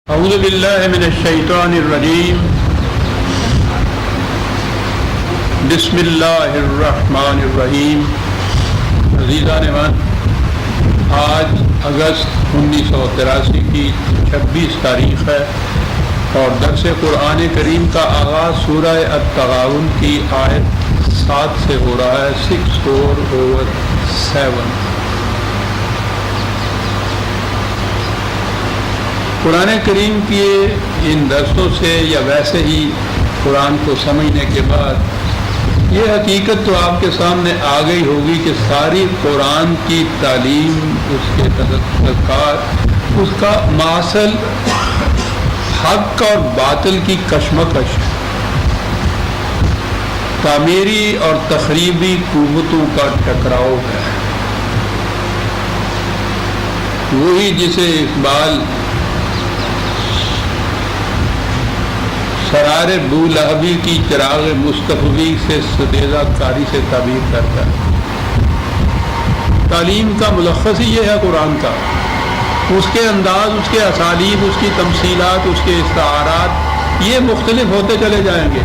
اعوذ باللہ من الشیطان الرجیم بسم اللہ الرحمن الرحیم۔ عزیزان من، آج اگست 1983 کی 26 تاریخ ہے اور درس قرآن کریم کا آغاز سورہ التغابن کی آیت 7 سے ہو رہا ہے، 6/4/7۔ قرآن کریم کے ان درسوں سے یا ویسے ہی قرآن کو سمجھنے کے بعد یہ حقیقت تو آپ کے سامنے آ گئی ہوگی کہ ساری قرآن کی تعلیم، اس کے تذکرات، اس کا ماصل حق اور باطل کی کشمکش، تعمیری اور تخریبی قوتوں کا ٹکراؤ ہے۔ وہی جسے اقبال سرار بولہبی کی چراغ مصطفی سے ستیزہ کاری سے تعبیر کرتا ہے۔ تعلیم کا ملخص ہی یہ ہے قرآن کا، اس کے انداز، اس کے اسالیب، اس کی تمثیلات، اس کے استعارات یہ مختلف ہوتے چلے جائیں گے،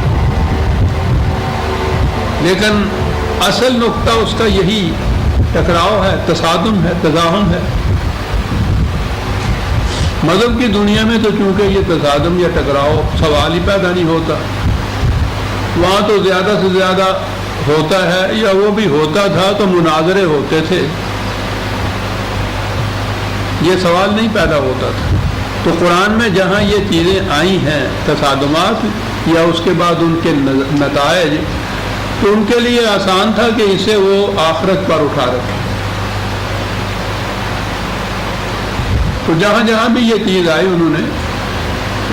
لیکن اصل نقطہ اس کا یہی ٹکراؤ ہے، تصادم ہے، تزاحم ہے۔ مذہب کی دنیا میں تو چونکہ یہ تصادم یا ٹکراؤ سوال ہی پیدا نہیں ہوتا، وہاں تو زیادہ سے زیادہ ہوتا ہے، یا وہ بھی ہوتا تھا تو مناظرے ہوتے تھے، یہ سوال نہیں پیدا ہوتا تھا۔ تو قرآن میں جہاں یہ چیزیں آئی ہیں، تصادمات یا اس کے بعد ان کے نتائج، تو ان کے لیے آسان تھا کہ اسے وہ آخرت پر اٹھا رکھے۔ تو جہاں جہاں بھی یہ چیز آئی انہوں نے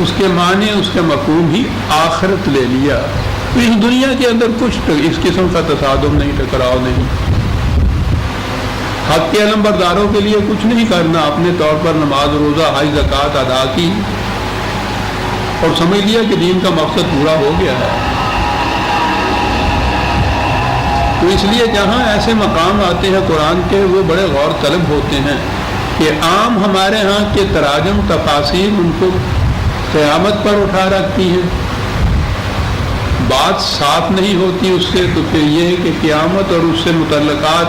اس کے معنی، اس کے مفہوم ہی آخرت لے لیا۔ تو اس دنیا کے اندر کچھ اس قسم کا تصادم نہیں، ٹکراؤ نہیں۔ حق کے علمبرداروں کے لیے کچھ نہیں کرنا، اپنے طور پر نماز، روزہ، حج، زکوٰۃ ادا کی اور سمجھ لیا کہ دین کا مقصد پورا ہو گیا ہے۔ تو اس لیے جہاں ایسے مقام آتے ہیں قرآن کے، وہ بڑے غور طلب ہوتے ہیں کہ عام ہمارے ہاں کے تراجم، تفاسیر ان کو قیامت پر اٹھا رکھتی ہیں، بات صاف نہیں ہوتی اس سے، تو پھر یہ ہے کہ قیامت اور اس سے متعلقات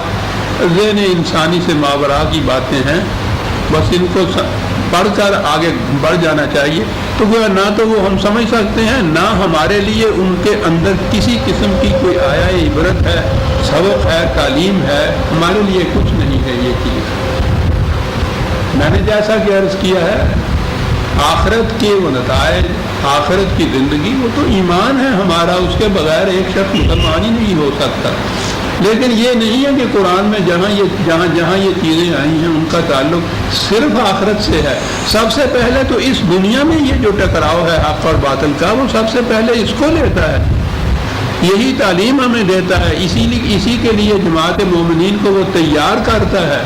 ذہن انسانی سے ماورا کی باتیں ہیں، بس ان کو پڑھ کر آگے بڑھ جانا چاہیے۔ تو وہ نہ تو وہ ہم سمجھ سکتے ہیں، نہ ہمارے لیے ان کے اندر کسی قسم کی کوئی آیا عبرت ہے، سبق ہے، تعلیم ہے، ہمارے لیے کچھ نہیں ہے یہ چیز۔ میں نے جیسا کہ عرض کیا ہے، آخرت کے وہ نتائج، آخرت کی زندگی، وہ تو ایمان ہے ہمارا، اس کے بغیر ایک شخص مسلمان ہی نہیں ہو سکتا۔ لیکن یہ نہیں ہے کہ قرآن میں جہاں یہ چیزیں آئی ہیں ان کا تعلق صرف آخرت سے ہے۔ سب سے پہلے تو اس دنیا میں یہ جو ٹکراؤ ہے حق اور باطل کا، وہ سب سے پہلے اس کو لیتا ہے، یہی تعلیم ہمیں دیتا ہے، اسی کے لیے جماعت مومنین کو وہ تیار کرتا ہے۔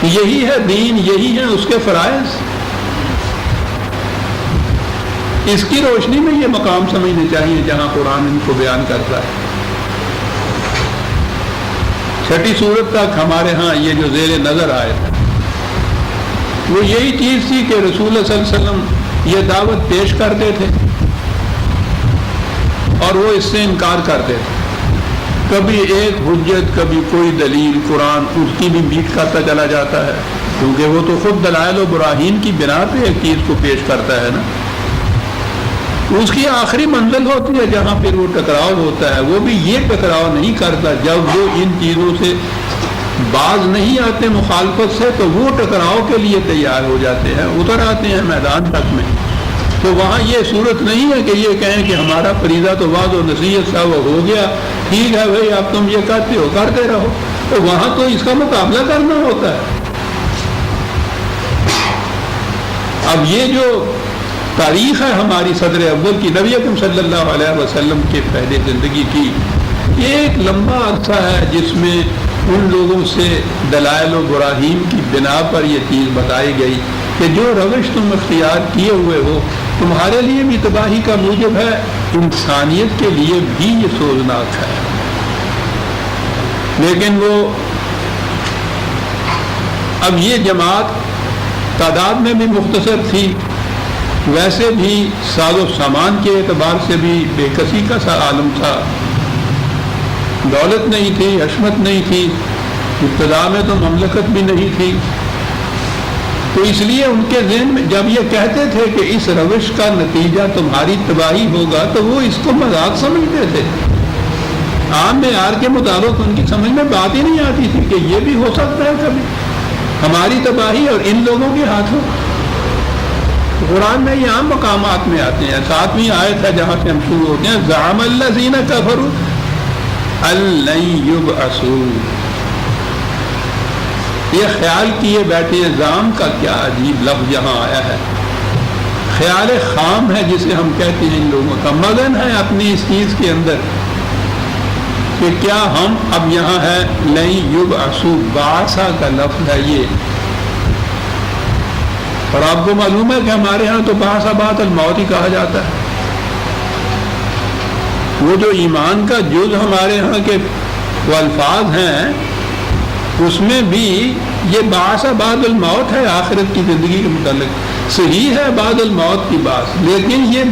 یہی ہے دین، یہی ہے اس کے فرائض۔ اس کی روشنی میں یہ مقام سمجھنے چاہیے جہاں قرآن ان کو بیان کرتا ہے۔ چھٹی سورت تک ہمارے ہاں یہ جو زیر نظر آئے تھے، وہ یہی چیز تھی کہ رسول اللہ صلی اللہ علیہ وسلم یہ دعوت پیش کرتے تھے اور وہ اس سے انکار کرتے تھے۔ کبھی ایک حجت، کبھی کوئی دلیل، قرآن اس کی بھی میٹ کرتا چلا جاتا ہے، کیونکہ وہ تو خود دلائل و براہین کی بنا پہ ایک چیز کو پیش کرتا ہے نا۔ اس کی آخری منزل ہوتی ہے جہاں پھر وہ ٹکراؤ ہوتا ہے، وہ بھی یہ ٹکراؤ نہیں کرتا جب وہ ان چیزوں سے باز نہیں آتے مخالفت سے، تو وہ ٹکراؤ کے لیے تیار ہو جاتے ہیں، اتر آتے ہیں میدان تک میں۔ تو وہاں یہ صورت نہیں ہے کہ یہ کہیں کہ ہمارا فریضہ تو وعظ و نصیحت کا وہ ہو گیا، ٹھیک ہے بھائی اب تم یہ کرتے ہو کرتے رہو۔ تو وہاں تو اس کا مقابلہ کرنا ہوتا ہے۔ اب یہ جو تاریخ ہے ہماری صدر اول کی، نبی اکرم صلی اللہ علیہ وسلم کے پہلے زندگی کی، یہ ایک لمبا عرصہ ہے جس میں ان لوگوں سے دلائل و براہین کی بنا پر یہ چیز بتائی گئی کہ جو روش تم اختیار کیے ہوئے ہو تمہارے لیے بھی تباہی کا موجب ہے، انسانیت کے لیے بھی یہ سوزناک ہے۔ لیکن وہ اب یہ جماعت تعداد میں بھی مختصر تھی، ویسے بھی ساز و سامان کے اعتبار سے بھی بے کسی کا سا عالم تھا، دولت نہیں تھی، عصمت نہیں تھی، ابتدا میں تو مملکت بھی نہیں تھی. تو اس لیے ان کے ذہن میں جب یہ کہتے تھے کہ اس روش کا نتیجہ تمہاری تباہی ہوگا تو وہ اس کو مذاق سمجھتے تھے. عام معیار کے مطابق ان کی سمجھ میں بات ہی نہیں آتی تھی کہ یہ بھی ہو سکتا ہے کبھی ہماری تباہی اور ان لوگوں کے ہاتھوں. قرآن میں یہ عام مقامات میں آتے ہیں. 7ویں آیت ہے جہاں سے ہم شروع ہوتے ہیں، زعم الذین کفروا ان لن یبعثوا. یہ خیال کیے بیٹھے ہیں. زعم کا کیا عجیب لفظ یہاں آیا ہے. خیال خام ہے جسے ہم کہتے ہیں. ان لوگوں کا مگن ہے اپنی اس چیز کے اندر کہ کیا ہم اب یہاں ہے لن یبعثوا، بعثا کا لفظ ہے یہ. اور آپ کو معلوم ہے کہ ہمارے ہاں تو بعث بعد الموت ہی کہا جاتا ہے. وہ جو ایمان کا جز ہمارے ہاں کے وہ الفاظ ہیں اس میں بھی یہ بعث بعد الموت ہے. آخرت کی زندگی کے متعلق صحیح ہے بعد الموت کی بات، لیکن یہ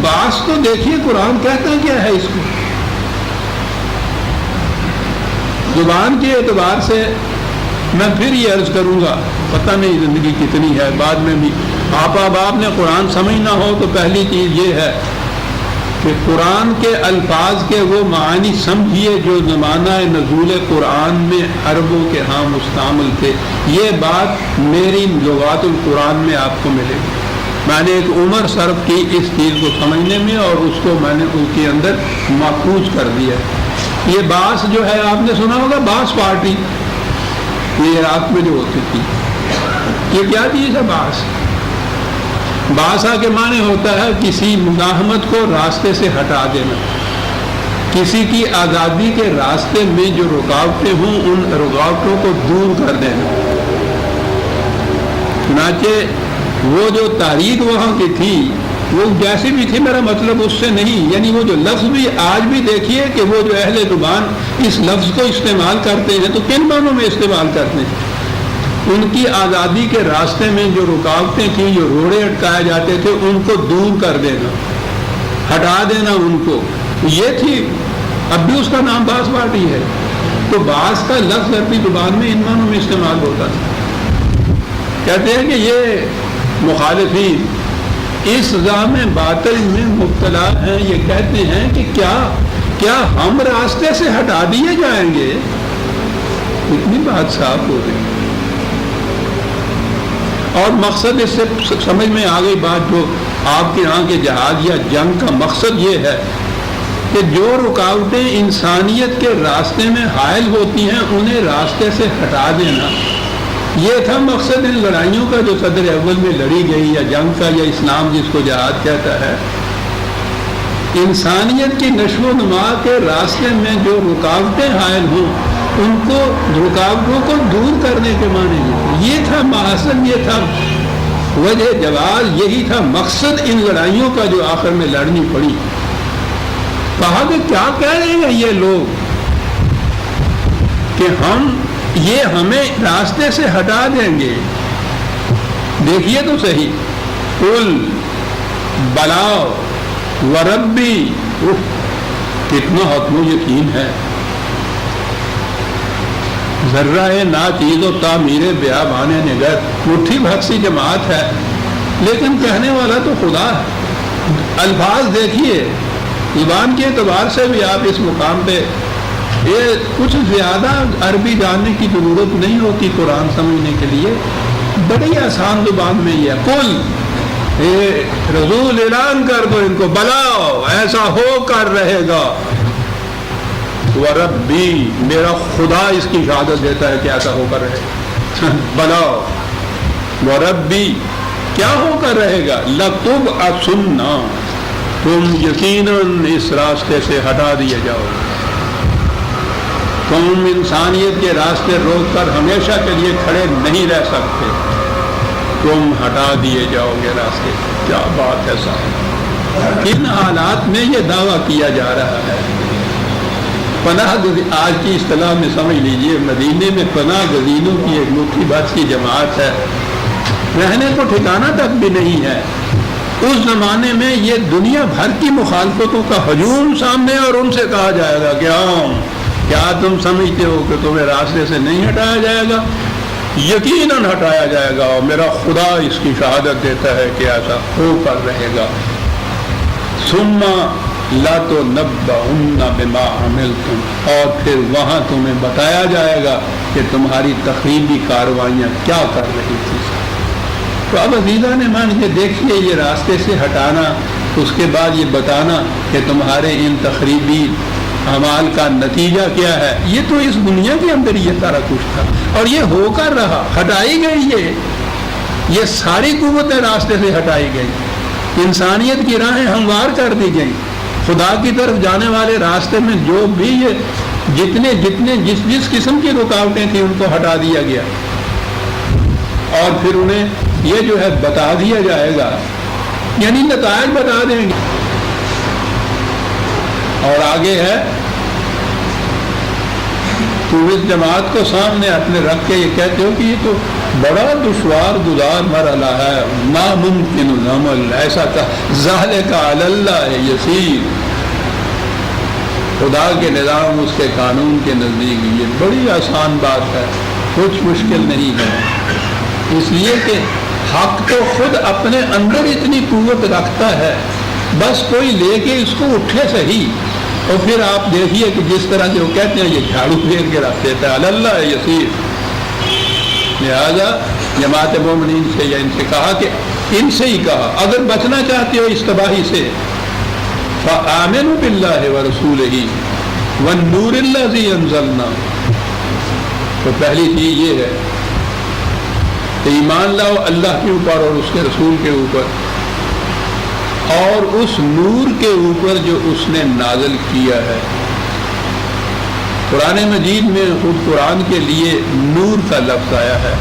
بعث تو دیکھیے قرآن کہتا کیا ہے اس کو. زبان کے اعتبار سے میں پھر یہ عرض کروں گا، پتہ نہیں زندگی کتنی ہے، بعد میں بھی آپ نے قرآن سمجھنا ہو تو پہلی چیز یہ ہے کہ قرآن کے الفاظ کے وہ معنی سمجھیے جو زمانہ نزول قرآن میں عربوں کے ہاں مستعمل تھے. یہ بات میری لغات القرآن میں آپ کو ملے گی. میں نے ایک عمر صرف کی اس چیز کو سمجھنے میں اور اس کو میں نے اس کے اندر ماخوذ کر دیا. یہ باس جو ہے آپ نے سنا ہوگا، باس پارٹی یہ عراق میں جو ہوتی تھی، یہ کیا چیز ہے باس؟ باسا کے معنی ہوتا ہے کسی مزاحمت کو راستے سے ہٹا دینا، کسی کی آزادی کے راستے میں جو رکاوٹیں ہوں ان رکاوٹوں کو دور کر دینا. چنانچہ وہ جو تاریخ وہاں کی تھی وہ جیسی بھی تھی، میرا مطلب اس سے نہیں، یعنی وہ جو لفظ بھی آج بھی دیکھیے کہ وہ جو اہل زبان اس لفظ کو استعمال کرتے ہیں تو کن معنوں میں استعمال کرتے ہیں؟ ان کی آزادی کے راستے میں جو رکاوٹیں تھیں، جو روڑے اٹکائے جاتے تھے، ان کو دور کر دینا، ہٹا دینا ان کو، یہ تھی. اب بھی اس کا نام باس پارٹی ہے. تو باس کا لفظ عربی زبان میں ان معنوں میں استعمال ہوتا تھا. کہتے ہیں کہ یہ مخالفین اس زعم باطل میں مبتلا ہیں. یہ کہتے ہیں کہ کیا ہم راستے سے ہٹا دیے جائیں گے؟ اتنی بات صاف ہو گئی. اور مقصد اس سے سمجھ میں آ گئی بات، جو آپ کے یہاں کے جہاد یا جنگ کا مقصد یہ ہے کہ جو رکاوٹیں انسانیت کے راستے میں حائل ہوتی ہیں انہیں راستے سے ہٹا دینا. یہ تھا مقصد ان لڑائیوں کا جو صدر اول میں لڑی گئی، یا جنگ کا، یا اسلام جس کو جہاد کہتا ہے. انسانیت کی نشو و نما کے راستے میں جو رکاوٹیں حائل ہوں ان کو، رکاوٹوں کو دور کرنے کے معنی یہ تھا مقصد، یہ تھا وجہ جواز، یہی تھا مقصد ان لڑائیوں کا جو آخر میں لڑنی پڑی. کہا کہ کیا کہہ رہے ہیں یہ لوگ کہ یہ ہمیں راستے سے ہٹا دیں گے. دیکھیے تو صحیح، قل بلاؤ وربی، کتنا حتم و یقین ہے. ذرہ ناچیز و تعمیر بیابان نگر، مٹھی بھر سی جماعت ہے لیکن کہنے والا تو خدا ہے. الفاظ دیکھیے، زبان کے اعتبار سے بھی آپ اس مقام پہ یہ کچھ زیادہ عربی جاننے کی ضرورت نہیں ہوتی قرآن سمجھنے کے لیے. بڑی آسان زبان میں یہ قل، رسول اعلان کر دو ان کو، بلاؤ ایسا ہو کر رہے گا. وربی، میرا خدا اس کی شہادت دیتا ہے کہ ایسا ہو کر رہے گا. بلاؤ وربی، کیا ہو کر رہے گا؟ لتبعثن، تم یقیناً اس راستے سے ہٹا دیے جاؤ. تم انسانیت کے راستے روک کر ہمیشہ کے لیے کھڑے نہیں رہ سکتے، تم ہٹا دیے جاؤ گے راستے. کیا بات ہے صاحب! کن حالات میں یہ دعویٰ کیا جا رہا ہے؟ پناہ آج کی اصطلاح میں سمجھ لیجئے، مدینے میں پناہ گزینوں کی ایک مٹھی بھر کی جماعت ہے. رہنے کو ٹھکانہ تک بھی نہیں ہے۔ اس زمانے میں یہ دنیا بھر کی مخالفتوں کا ہجوم سامنے، اور ان سے کہا جائے گا کہ کیا تم سمجھتے ہو کہ تمہیں راستے سے نہیں ہٹایا جائے گا؟ یقیناً ہٹایا جائے گا، اور میرا خدا اس کی شہادت دیتا ہے کہ ایسا ہو کر رہے گا۔ ثم لتنبؤن بما عملتم، اور پھر وہاں تمہیں بتایا جائے گا کہ تمہاری تخریبی کارروائیاں کیا کر رہی تھی۔ تو اب عزیزان ایمان یہ دیکھیے، یہ راستے سے ہٹانا، اس کے بعد یہ بتانا کہ تمہارے ان تخریبی اعمال کا نتیجہ کیا ہے، یہ تو اس دنیا کے اندر یہ سارا کچھ تھا، اور یہ ہو کر رہا، ہٹائی گئی یہ ساری قوتیں راستے سے ہٹائی گئی، انسانیت کی راہیں ہموار کر دی گئی، خدا کی طرف جانے والے راستے میں جو بھی یہ جتنے جس قسم کی رکاوٹیں تھیں ان کو ہٹا دیا گیا، اور پھر انہیں یہ جو ہے بتا دیا جائے گا، یعنی نتائج بتا دیں گے۔ اور آگے ہے، تو اس جماعت کو سامنے اپنے رکھ کے یہ کہتے ہو کہ یہ تو بڑا دشوار گزار مرحلہ ہے، ناممکن العمل، ایسا کہ ذالک علی اللہ یسیر، خدا کے نظام، اس کے قانون کے نزدیک یہ بڑی آسان بات ہے، کچھ مشکل نہیں ہے، اس لیے کہ حق تو خود اپنے اندر اتنی قوت رکھتا ہے، بس کوئی لے کے اس کو اٹھے صحیح۔ اور پھر آپ دیکھیے کہ جس طرح سے وہ کہتے ہیں یہ جھاڑو پھیر کے رکھ دیتا ہے، اللہ یسیر۔ لہذا جماعت مومنین سے یا ان سے کہا کہ ان سے ہی کہا اگر بچنا چاہتے ہو اس تباہی سے، فآمنوا باللہ ورسولہ والنور الذی انزلنا، تو پہلی چیز یہ ہے کہ ایمان لاؤ اللہ کے اوپر اور اس کے رسول کے اوپر، اور اس نور کے اوپر جو اس نے نازل کیا ہے۔ قرآن مجید میں خود قرآن کے لیے نور کا لفظ آیا ہے،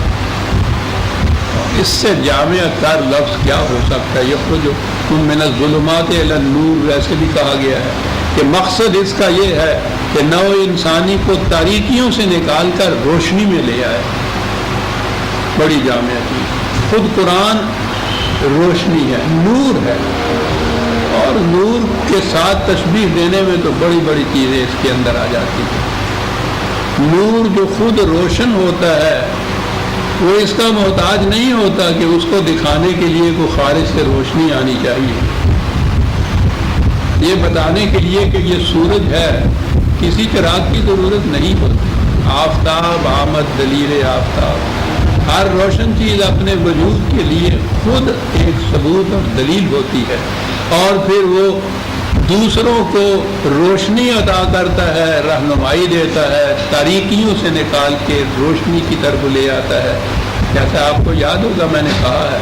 اس سے جامع تر لفظ کیا ہو سکتا ہے؟ یخرجکم من الظلمات الی النور، ویسے بھی کہا گیا ہے کہ مقصد اس کا یہ ہے کہ نوع انسانی کو تاریکیوں سے نکال کر روشنی میں لے آئے، بڑی جامع چیز۔ خود قرآن روشنی ہے، نور ہے، اور نور کے ساتھ تشبیہ دینے میں تو بڑی بڑی چیزیں اس کے اندر آ جاتی ہیں۔ نور جو خود روشن ہوتا ہے وہ اس کا محتاج نہیں ہوتا کہ اس کو دکھانے کے لیے کوئی خارج سے روشنی آنی چاہیے، یہ بتانے کے لیے کہ یہ سورج ہے کسی چراغ کی ضرورت نہیں ہوتی۔ آفتاب آمد دلیل آفتاب، ہر روشن چیز اپنے وجود کے لیے خود ایک ثبوت اور دلیل ہوتی ہے، اور پھر وہ دوسروں کو روشنی عطا کرتا ہے، رہنمائی دیتا ہے، تاریکیوں سے نکال کے روشنی کی طرف لے آتا ہے۔ جیسا آپ کو یاد ہوگا میں نے کہا ہے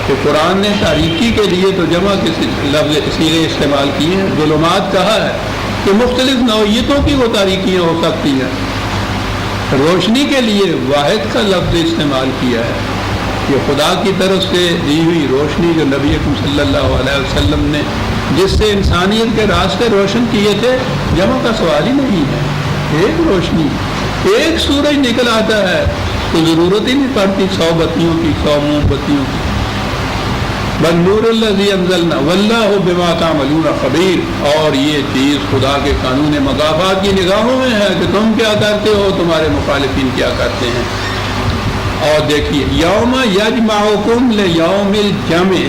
کہ قرآن نے تاریکی کے لیے تو جمع کے لفظ سیرے استعمال کیے ہیں، ظلمات کہا ہے کہ مختلف نوعیتوں کی وہ تاریکیاں ہو سکتی ہیں، روشنی کے لیے واحد کا لفظ استعمال کیا ہے، یہ خدا کی طرف سے دی ہوئی روشنی جو نبی اکرم صلی اللہ علیہ وسلم نے جس سے انسانیت کے راستے روشن کیے تھے، جمع کا سوال ہی نہیں ہے، ایک روشنی، ایک سورج نکل آتا ہے تو ضرورت ہی نہیں پڑتی 100 بتیوں کی، 100 موم بتیوں کی۔ والنور الذی انزلنا واللہ بما تعملون خبیر، اور یہ چیز خدا کے قانون مکافات کی نگاہوں میں ہے کہ تم کیا کرتے ہو، تمہارے مخالفین کیا کرتے ہیں۔ اور دیکھیے یوم یجمعکم لیوم الجمع،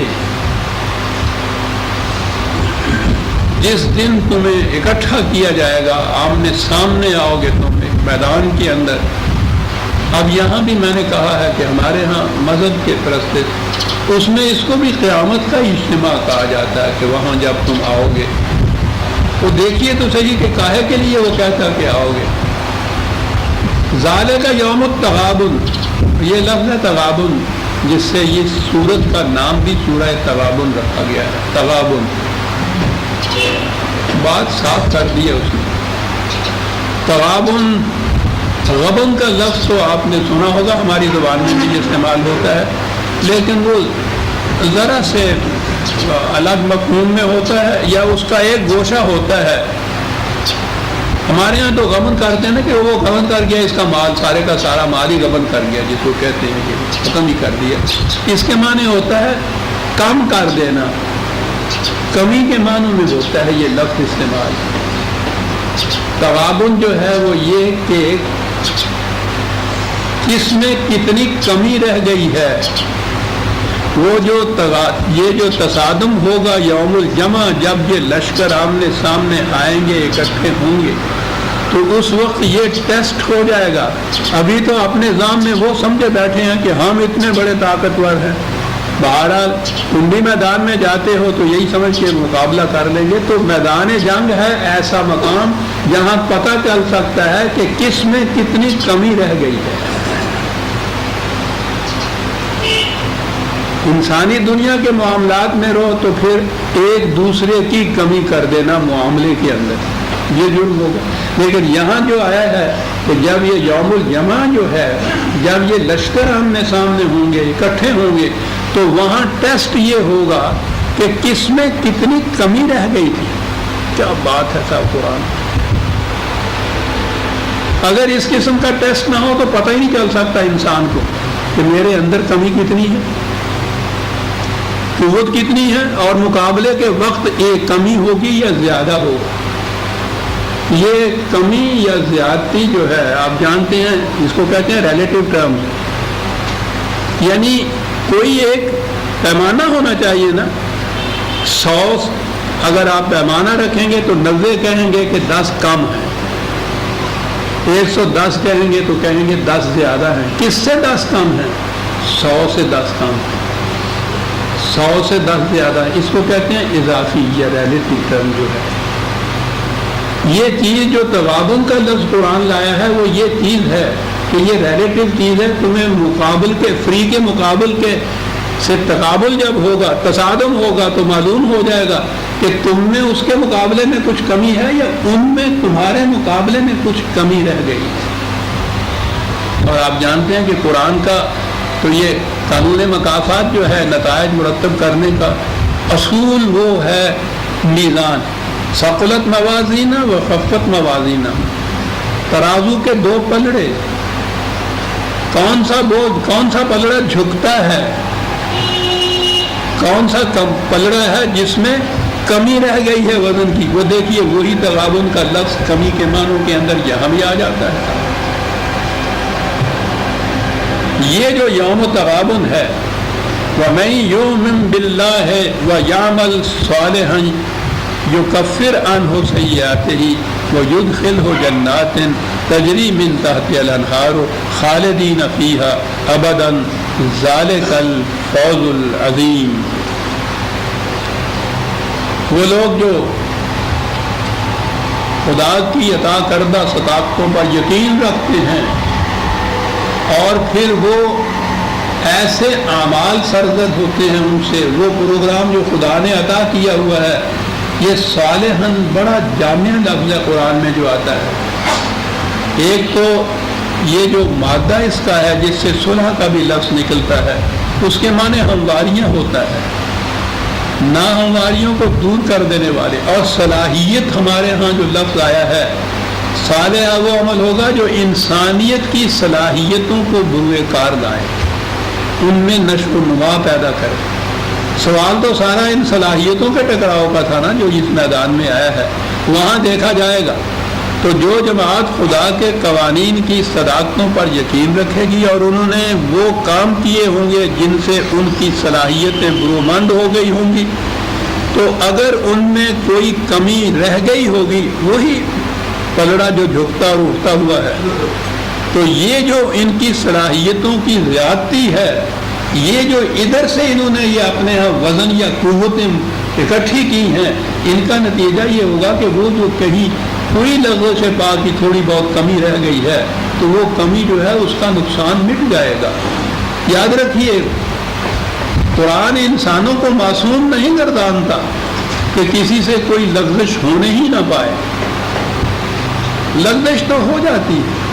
جس دن تمہیں اکٹھا کیا جائے گا، آمنے سامنے آؤ گے تم ایک میدان کے اندر۔ اب یہاں بھی میں نے کہا ہے کہ ہمارے ہاں مذہب کے راستے اس میں اس کو بھی قیامت کا اجتماع کہا جاتا ہے کہ وہاں جب تم آؤ گے تو دیکھیے تو صحیح کہ کاہے کے لیے وہ کہتا کہ آؤ گے۔ ذالک یوم التغابن، یہ لفظ ہے تغابن، جس سے یہ سورت کا نام بھی سورہ تغابن رکھا گیا ہے۔ تغابن بات صاف کر دی ہے اس نے۔ تغابن، غبن کا لفظ تو آپ نے سنا ہوگا، ہماری زبان میں بھی استعمال ہوتا ہے، لیکن وہ ذرا سے الگ مفہوم میں ہوتا ہے، یا اس کا ایک گوشہ ہوتا ہے ہمارے ہاں تو غبن کرتے ہیں نا کہ وہ غبن کر گیا، اس کا مال سارے کا سارا مال ہی غبن کر گیا، جس کو کہتے ہیں کہ ختم ہی کر دیا. اس کے معنی ہوتا ہے کم کر دینا، کمی کے معنوں میں ہوتا ہے یہ لفظ استعمال. تغابن جو ہے وہ یہ کہ اس میں کتنی کمی رہ گئی ہے. وہ جو یہ جو تصادم ہوگا یوم الجمع، جب یہ لشکر آمنے سامنے آئیں گے، اکٹھے ہوں گے، تو اس وقت یہ ٹیسٹ ہو جائے گا. ابھی تو اپنے نظام میں وہ سمجھے بیٹھے ہیں کہ ہم اتنے بڑے طاقتور ہیں. بہرحال کنڈی میدان میں جاتے ہو تو یہی سمجھ کے مقابلہ کر لیں گے. تو میدان جنگ ہے ایسا مقام جہاں پتہ چل سکتا ہے کہ کس میں کتنی کمی رہ گئی ہے. انسانی دنیا کے معاملات میں رہو تو پھر ایک دوسرے کی کمی کر دینا معاملے کے اندر یہ جرم ہوگا. لیکن یہاں جو آیا ہے کہ جب یہ یوم الجمع جو ہے، جب یہ لشکر آمنے سامنے ہوں گے، اکٹھے ہوں گے، تو وہاں ٹیسٹ یہ ہوگا کہ کس میں کتنی کمی رہ گئی تھی. کیا بات ہے صاحب قرآن. اگر اس قسم کا ٹیسٹ نہ ہو تو پتہ ہی نہیں چل سکتا انسان کو کہ میرے اندر کمی کتنی ہے، قوت کتنی ہے، اور مقابلے کے وقت ایک کمی ہوگی یا زیادہ ہوگا. یہ کمی یا زیادتی جو ہے آپ جانتے ہیں اس کو کہتے ہیں ریلیٹیو ٹرمز. یعنی کوئی ایک پیمانہ ہونا چاہیے نا. 100 اگر آپ پیمانہ رکھیں گے تو 90 کہیں گے کہ 10 کم ہے، 110 کہیں گے تو کہیں گے 10 زیادہ ہیں. کس سے 10 کم ہیں؟ 100 سے 10 کم ہے، 100 سے 10 زیادہ ہے. اس کو کہتے ہیں اضافی یا ریلیٹیو ٹرم جو ہے. یہ چیز جو تغابن کا لفظ قرآن لایا ہے وہ یہ چیز ہے کہ یہ ریلیٹیو چیز ہے. تمہیں مقابل کے فری کے مقابل کے سے تقابل جب ہوگا، تصادم ہوگا، تو معلوم ہو جائے گا کہ تم میں اس کے مقابلے میں کچھ کمی ہے یا ان میں تمہارے مقابلے میں کچھ کمی رہ گئی. اور آپ جانتے ہیں کہ قرآن کا تو یہ قانون مکافات جو ہے، نتائج مرتب کرنے کا اصول وہ ہے میزان. ثقلت موازینہ و خفت موازینہ، ترازو کے 2 پلڑے. کون سا بوجھ، کون سا پلڑا جھکتا ہے، کون سا پلڑا ہے جس میں کمی رہ گئی ہے وزن کی. وہ دیکھیے وہی تغابن کا لفظ کمی کے معنوں کے اندر یہاں بھی آ جاتا ہے. یہ جو یوم تغابن ہے، وَمَن يُؤْمِن بِاللَّهِ وَيَعْمَلْ صَالِحًا يُكَفِّرْ عَنْهُ سَيِّئَاتِهِ وَيُدْخِلْهُ جَنَّاتٍ تَجْرِي مِن تَحْتِهَا الْأَنْهَارُ خَالِدِينَ فِيهَا أَبَدًا ذَلِكَ الْفَوْزُ الْعَظِيمُ. وہ لوگ جو خدا کی عطا کردہ صداقتوں پر یقین رکھتے ہیں اور پھر وہ ایسے اعمال سرزد ہوتے ہیں ان سے، وہ پروگرام جو خدا نے عطا کیا ہوا ہے. یہ صالحاً بڑا جامع لفظ ہے قرآن میں جو آتا ہے. ایک تو یہ جو مادہ اس کا ہے جس سے صلح کا بھی لفظ نکلتا ہے، اس کے معنی ہمواریاں ہوتا ہے، ناہمواریوں کو دور کر دینے والے. اور صلاحیت ہمارے ہاں جو لفظ آیا ہے، صالح وہ عمل ہوگا جو انسانیت کی صلاحیتوں کو بروئے کار لائے، ان میں نشو و نما پیدا کرے. سوال تو سارا ان صلاحیتوں کے ٹکراؤ کا تھا نا جو اس میدان میں آیا ہے. وہاں دیکھا جائے گا تو جو جماعت خدا کے قوانین کی صداقتوں پر یقین رکھے گی اور انہوں نے وہ کام کیے ہوں گے جن سے ان کی صلاحیتیں برومند ہو گئی ہوں گی، تو اگر ان میں کوئی کمی رہ گئی ہوگی، وہی پلڑا جو جھکتا اور اٹھتا ہوا ہے، تو یہ جو ان کی صلاحیتوں کی زیادتی ہے، یہ جو ادھر سے انہوں نے یہ اپنے یہاں وزن یا قوتیں اکٹھی کی ہیں، ان کا نتیجہ یہ ہوگا کہ وہ جو کہیں کوئی لفظ سے پاک کی تھوڑی بہت کمی رہ گئی ہے تو وہ کمی جو ہے اس کا نقصان مٹ جائے گا. یاد رکھیے قرآن انسانوں کو معصوم نہیں گردانتا کہ کسی سے کوئی لغزش ہونے ہی نہ پائے. لغزش تو ہو جاتی ہے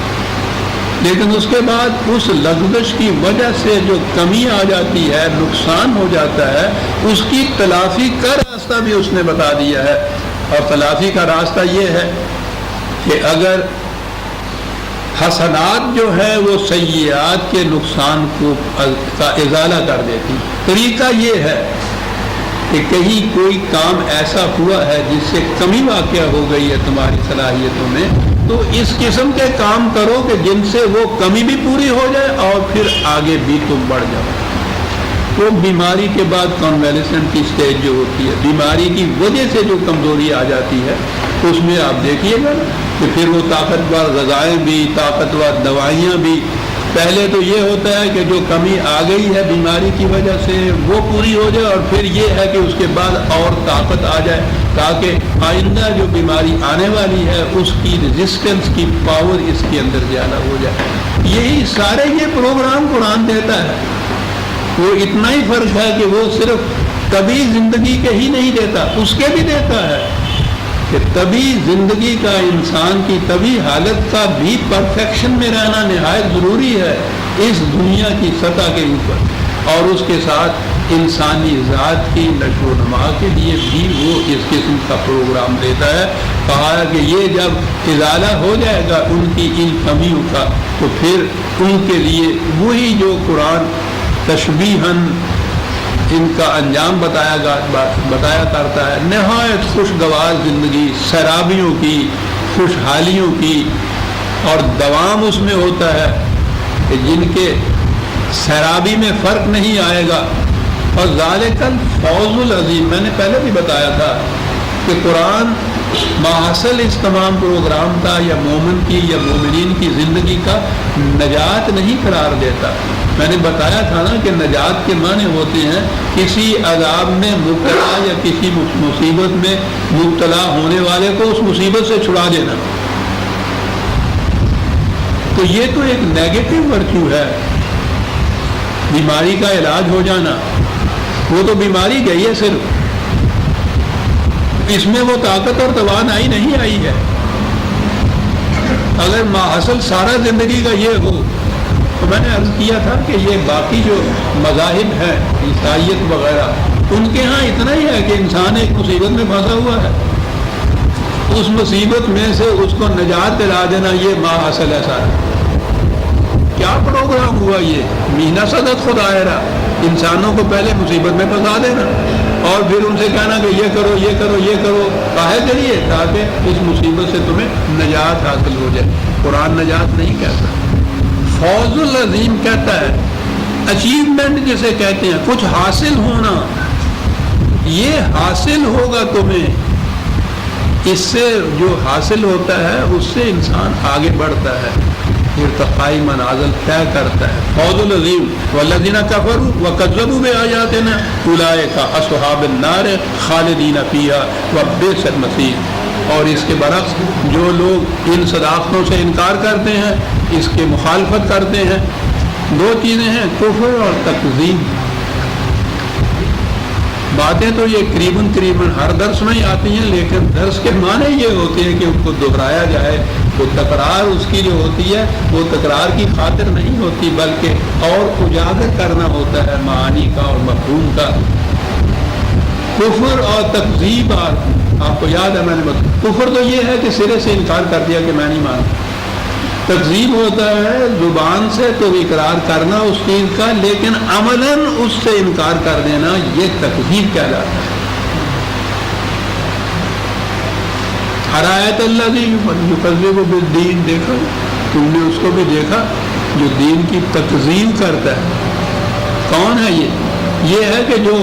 لیکن اس کے بعد اس لغزش کی وجہ سے جو کمی آ جاتی ہے، نقصان ہو جاتا ہے، اس کی تلافی کا راستہ بھی اس نے بتا دیا ہے. اور تلافی کا راستہ یہ ہے کہ اگر حسنات جو ہے وہ سیئات کے نقصان کا ازالہ کر دیتی. طریقہ یہ ہے کہ کہیں کوئی کام ایسا ہوا ہے جس سے کمی واقع ہو گئی ہے تمہاری صلاحیتوں میں، تو اس قسم کے کام کرو کہ جن سے وہ کمی بھی پوری ہو جائے اور پھر آگے بھی تم بڑھ جاؤ. تو بیماری کے بعد کنویلیسنٹ کی سٹیج جو ہوتی ہے، بیماری کی وجہ سے جو کمزوری آ جاتی ہے، اس میں آپ دیکھیے گا کہ پھر وہ طاقتور غذائیں بھی، طاقتور دوائیاں بھی. پہلے تو یہ ہوتا ہے کہ جو کمی آ گئی ہے بیماری کی وجہ سے وہ پوری ہو جائے، اور پھر یہ ہے کہ اس کے بعد اور طاقت آ جائے تاکہ آئندہ جو بیماری آنے والی ہے اس کی ریزسٹنس کی پاور اس کے اندر زیادہ ہو جائے. یہی سارے یہ پروگرام قرآن دیتا ہے. وہ اتنا ہی فرق ہے کہ وہ صرف طبی زندگی کے ہی نہیں دیتا، اس کے بھی دیتا ہے کہ طبی زندگی کا، انسان کی طبی حالت کا بھی پرفیکشن میں رہنا نہایت ضروری ہے اس دنیا کی سطح کے اوپر، اور اس کے ساتھ انسانی ذات کی نشو و نما کے لیے بھی وہ اس قسم کا پروگرام دیتا ہے. کہا کہ یہ جب ازالہ ہو جائے گا ان کی ان کمیوں کا، تو پھر ان کے لیے وہی جو قرآن تشبیہاً ان کا انجام بتایا کرتا ہے، نہایت خوشگوار زندگی، سرابیوں کی، خوشحالیوں کی، اور دوام اس میں ہوتا ہے کہ جن کے سرابی میں فرق نہیں آئے گا. اور ذالک الفوز العظیم، میں نے پہلے بھی بتایا تھا کہ قرآن ماحصل اس تمام پروگرام کا یا مومن کی یا مومنین کی زندگی کا نجات نہیں قرار دیتا. میں نے بتایا تھا نا کہ نجات کے معنی ہوتے ہیں کسی عذاب میں مبتلا یا کسی مصیبت میں مبتلا ہونے والے کو اس مصیبت سے چھڑا دینا. تو یہ تو ایک نیگیٹو ورچو ہے، بیماری کا علاج ہو جانا. وہ تو بیماری گئی ہے، صرف اس میں وہ طاقت اور توانائی نہیں آئی ہے. اگر ماحصل سارا زندگی کا یہ ہو تو میں نے عرض کیا تھا کہ یہ باقی جو مذاہب ہیں، عیسائیت وغیرہ، ان کے ہاں اتنا ہی ہے کہ انسان ایک مصیبت میں پھنسا ہوا ہے، اس مصیبت میں سے اس کو نجات دلا دینا، یہ ماحصل ہے سارا. کیا پروگرام ہوا یہ؟ مہینہ صدت خدائرہ، انسانوں کو پہلے مصیبت میں پھنسا دینا اور پھر ان سے کہنا کہ یہ کرو یہ کرو یہ کرو. کاہے ذریعے؟ تاکہ اس مصیبت سے تمہیں نجات حاصل ہو جائے. قرآن نجات نہیں کہتا، فوز العظیم کہتا ہے. اچیومنٹ جسے کہتے ہیں، کچھ حاصل ہونا، یہ حاصل ہوگا تمہیں. اس سے جو حاصل ہوتا ہے اس سے انسان آگے بڑھتا ہے، ارتقائی منازل طے کرتا ہے. فوز العظیم. والذین کفروا وکذبوا بآیاتنا اولئک اصحاب النار خالدین فیہا وبئس المصیر. اور اس کے برعکس جو لوگ ان صداقتوں سے انکار کرتے ہیں، اس کے مخالفت کرتے ہیں، دو چیزیں ہیں، کفر اور تکذیب. باتیں تو یہ قریباً ہر درس میں ہی آتی ہیں، لیکن درس کے معنی یہ ہوتے ہیں کہ ان کو دہرایا جائے. تو تکرار اس کی جو ہوتی ہے وہ تکرار کی خاطر نہیں ہوتی، بلکہ اور اجاگر کرنا ہوتا ہے معانی کا اور مفہوم کا. کفر اور تکذیب، آپ کو یاد ہے میں نے بتایا، کفر تو یہ ہے کہ سرے سے انکار کر دیا کہ میں نہیں مانتا. تکذیب ہوتا ہے زبان سے تو اقرار کرنا اس چیز کا، لیکن عملاً اس سے انکار کر دینا، یہ تکذیب کہلاتا ہے. ارایت الذی یکذب بالدین، دیکھا تم نے اس کو بھی دیکھا جو دین کی تکذیب کرتا ہے. کون ہے یہ ہے کہ جو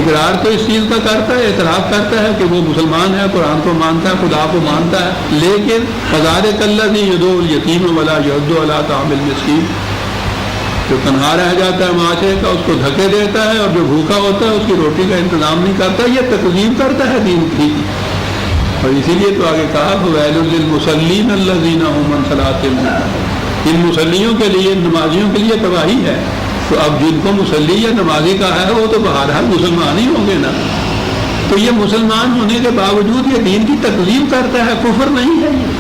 اقرار تو اس چیز کا کرتا ہے، اعتراف کرتا ہے کہ وہ مسلمان ہے، قرآن کو مانتا ہے، خدا کو مانتا ہے، لیکن فذلک الذی یدعو الیتیم ولا یحض علی طعام المسکین، جو تنہا رہ جاتا ہے معاشرے کا اس کو دھکے دیتا ہے، اور جو بھوکا ہوتا ہے اس کی روٹی کا انتظام نہیں کرتا، یہ تکذیب کرتا ہے دین کی. اور اسی لیے تو آگے کہا ویل للمصلین الذین هم عن صلاتهم، ان مسلیوں کے لیے، نمازیوں کے لیے تباہی ہے. تو اب جن کو مسلی یا نمازی کہا ہے وہ تو بہرحال مسلمان ہی ہوں گے نا. تو یہ مسلمان ہونے کے باوجود یہ دین کی تکذیب کرتا ہے، کفر نہیں ہے. یہ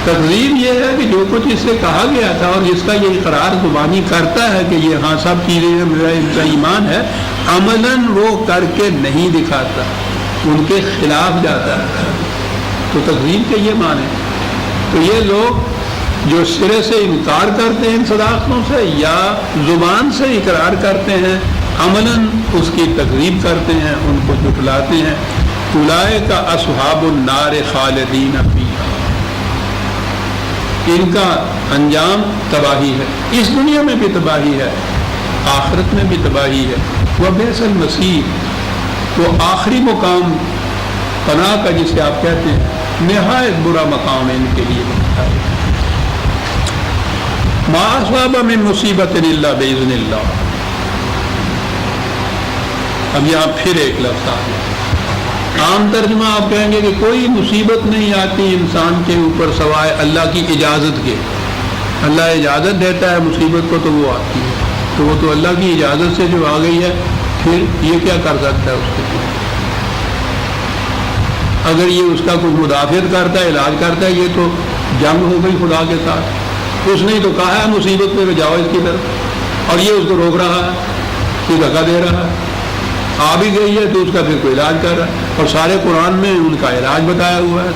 تکذیب یہ ہے کہ جو کچھ اس سے کہا گیا تھا اور جس کا یہ اقرار زبانی کرتا ہے کہ یہ ہاں سب چیزیں میرا ان کا ایمان ہے، عملاً وہ کر کے نہیں دکھاتا، ان کے خلاف جاتا ہے. تو تکذیب کے یہ معنی. تو یہ لوگ جو سرے سے انکار کرتے ہیں ان صداقتوں سے یا زبان سے اقرار کرتے ہیں عملاً اس کی تکذیب کرتے ہیں، ان کو جھٹلاتے ہیں. اولئک اصحاب النار خالدین فیہا، ان کا انجام تباہی ہے، اس دنیا میں بھی تباہی ہے، آخرت میں بھی تباہی ہے. وبئس المصیر، وہ آخری مقام پناہ کا جسے آپ کہتے ہیں، نہایت برا مقام ہے ان کے لیے. ما اصاب من مصیبت الا باذن اللہ. اب یہاں پھر ایک لفظ آ گیا. عام ترجمہ آپ کہیں گے کہ کوئی مصیبت نہیں آتی انسان کے اوپر سوائے اللہ کی اجازت کے. اللہ اجازت دیتا ہے مصیبت کو تو وہ آتی ہے، تو وہ تو اللہ کی اجازت سے جو آ گئی ہے، پھر یہ کیا کر سکتا ہے اس کے لیے؟ اگر یہ اس کا کوئی مدافعت کرتا ہے، علاج کرتا ہے، یہ تو جنگ ہو گئی خدا کے ساتھ. اس نے تو کہا ہے مصیبت پہ جاؤ اس کی طرف، اور یہ اس کو روک رہا ہے، کوئی دھکا دے رہا ہے. آ بھی گئی ہے تو اس کا پھر کوئی علاج کر رہا ہے، اور سارے قرآن میں ان کا علاج بتایا ہوا ہے.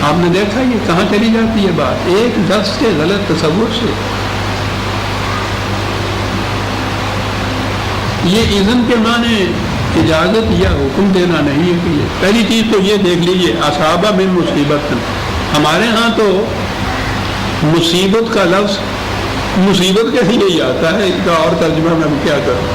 آپ نے دیکھا یہ کہاں چلی جاتی ہے بات؟ ایک لفظ کے غلط تصور سے. یہ اذن کے معنی اجازت یا حکم دینا نہیں ہے. کہ یہ پہلی چیز تو یہ دیکھ لیجئے، اصابہ من مصیبت. ہمارے ہاں تو مصیبت کا لفظ مصیبت کے لیے ہی آتا ہے، اس کا اور ترجمہ میں کیا کروں؟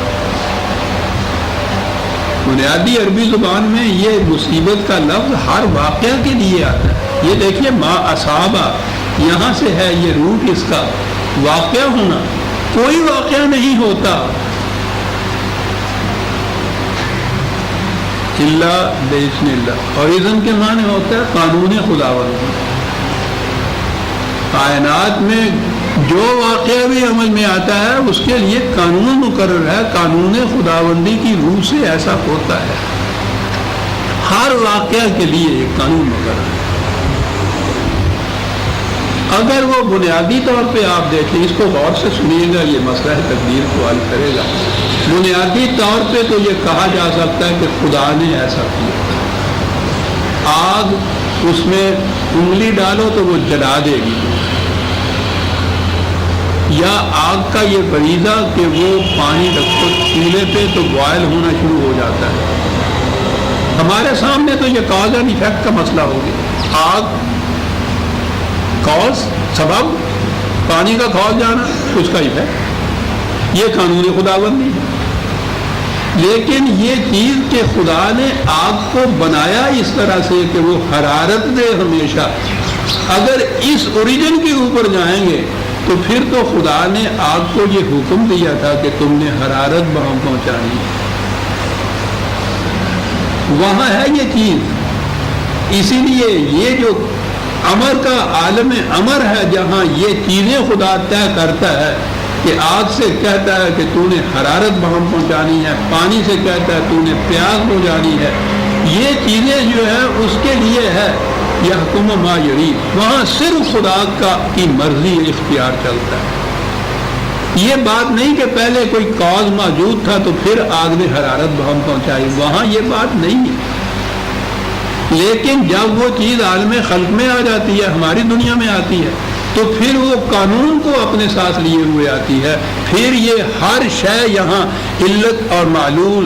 بنیادی عربی زبان میں یہ مصیبت کا لفظ ہر واقعہ کے لیے آتا ہے. یہ دیکھیے ما اصابہ، یہاں سے ہے یہ روٹ اس کا، واقعہ ہونا. کوئی واقعہ نہیں ہوتا الا باذن اللہ. اور اذن کے معنی ہوتا ہے قانون خداوندی. کائنات میں جو واقعہ بھی عمل میں آتا ہے اس کے لیے قانون مقرر ہے، قانون خداوندی کی روح سے ایسا ہوتا ہے. ہر واقعہ کے لیے ایک قانون مقرر ہے. اگر وہ بنیادی طور پہ آپ دیکھیں، اس کو غور سے سنیے گا، یہ مسئلہ تقدیر کو حل کرے گا. بنیادی طور پہ تو یہ کہا جا سکتا ہے کہ خدا نے ایسا کیا. آگ، اس میں انگلی ڈالو تو وہ جلا دے گی، یا آگ کا یہ فریضہ کہ وہ پانی رکھو چولہے پہ تو بوائل ہونا شروع ہو جاتا ہے. ہمارے سامنے تو یہ کاز اینڈ ایفیکٹ کا مسئلہ ہو گیا. آگ کاز، سبب، پانی کا کھول جانا، اس کا ایفیکٹ. یہ قانون خداوندی ہے. لیکن یہ چیز کہ خدا نے آگ کو بنایا اس طرح سے کہ وہ حرارت دے ہمیشہ، اگر اس اوریجن کے اوپر جائیں گے تو پھر تو خدا نے آگ کو یہ حکم دیا تھا کہ تم نے حرارت وہاں پہنچانی. وہاں ہے یہ چیز. اسی لیے یہ جو امر کا عالم امر ہے، جہاں یہ چیزیں خدا طے کرتا ہے کہ آگ سے کہتا ہے کہ تو نے حرارت وہاں پہنچانی ہے، پانی سے کہتا ہے تو نے پیاس بجھانی ہے. یہ چیزیں جو ہے اس کے لیے ہے یحکم ما یرید. وہاں صرف خدا کی مرضی اختیار چلتا ہے. یہ بات نہیں کہ پہلے کوئی کاز موجود تھا تو پھر آگ نے حرارت وہاں پہنچائی، وہاں یہ بات نہیں ہے. لیکن جب وہ چیز عالم خلق میں آ جاتی ہے، ہماری دنیا میں آتی ہے، تو پھر وہ قانون کو اپنے ساتھ لیے ہوئے آتی ہے. پھر یہ ہر شے یہاں علت اور معلول،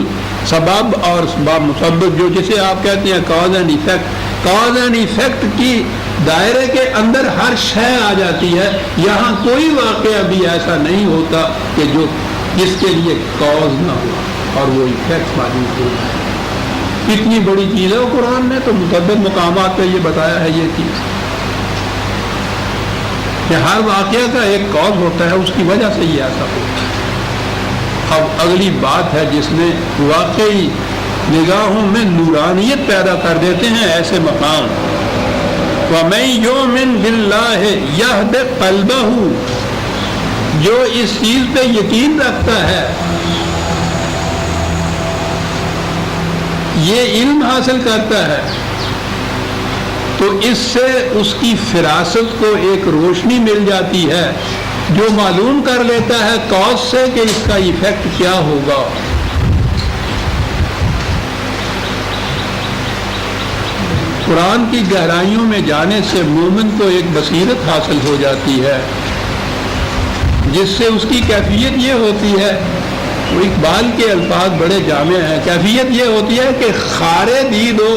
سبب اور مسبب، جو جسے آپ کہتے ہیں cause and effect, cause and effect کی دائرے کے اندر ہر شے آ جاتی ہے. یہاں کوئی واقعہ بھی ایسا نہیں ہوتا کہ جو جس کے لیے کاز نہ ہو اور وہ ایفیکٹ موجود ہو. کتنی بڑی چیز ہے وہ قرآن نے تو متعدد مقامات پہ یہ بتایا ہے یہ چیز کہ ہر واقعہ کا ایک کاز ہوتا ہے، اس کی وجہ سے یہ ایسا ہوتا ہے. اب اگلی بات ہے جس میں واقعی نگاہوں میں نورانیت پیدا کر دیتے ہیں ایسے مقام. وَمَن يُؤْمِن بِاللَّهِ يَهْدِ قَلْبَهُ، جو اس چیز پہ یقین رکھتا ہے، یہ علم حاصل کرتا ہے، تو اس سے اس کی فراست کو ایک روشنی مل جاتی ہے جو معلوم کر لیتا ہے کاز سے کہ اس کا ایفیکٹ کیا ہوگا. قرآن کی گہرائیوں میں جانے سے مومن کو ایک بصیرت حاصل ہو جاتی ہے، جس سے اس کی کیفیت یہ ہوتی ہے، وہ اقبال کے الفاظ بڑے جامع ہیں، کیفیت یہ ہوتی ہے کہ خارے دید و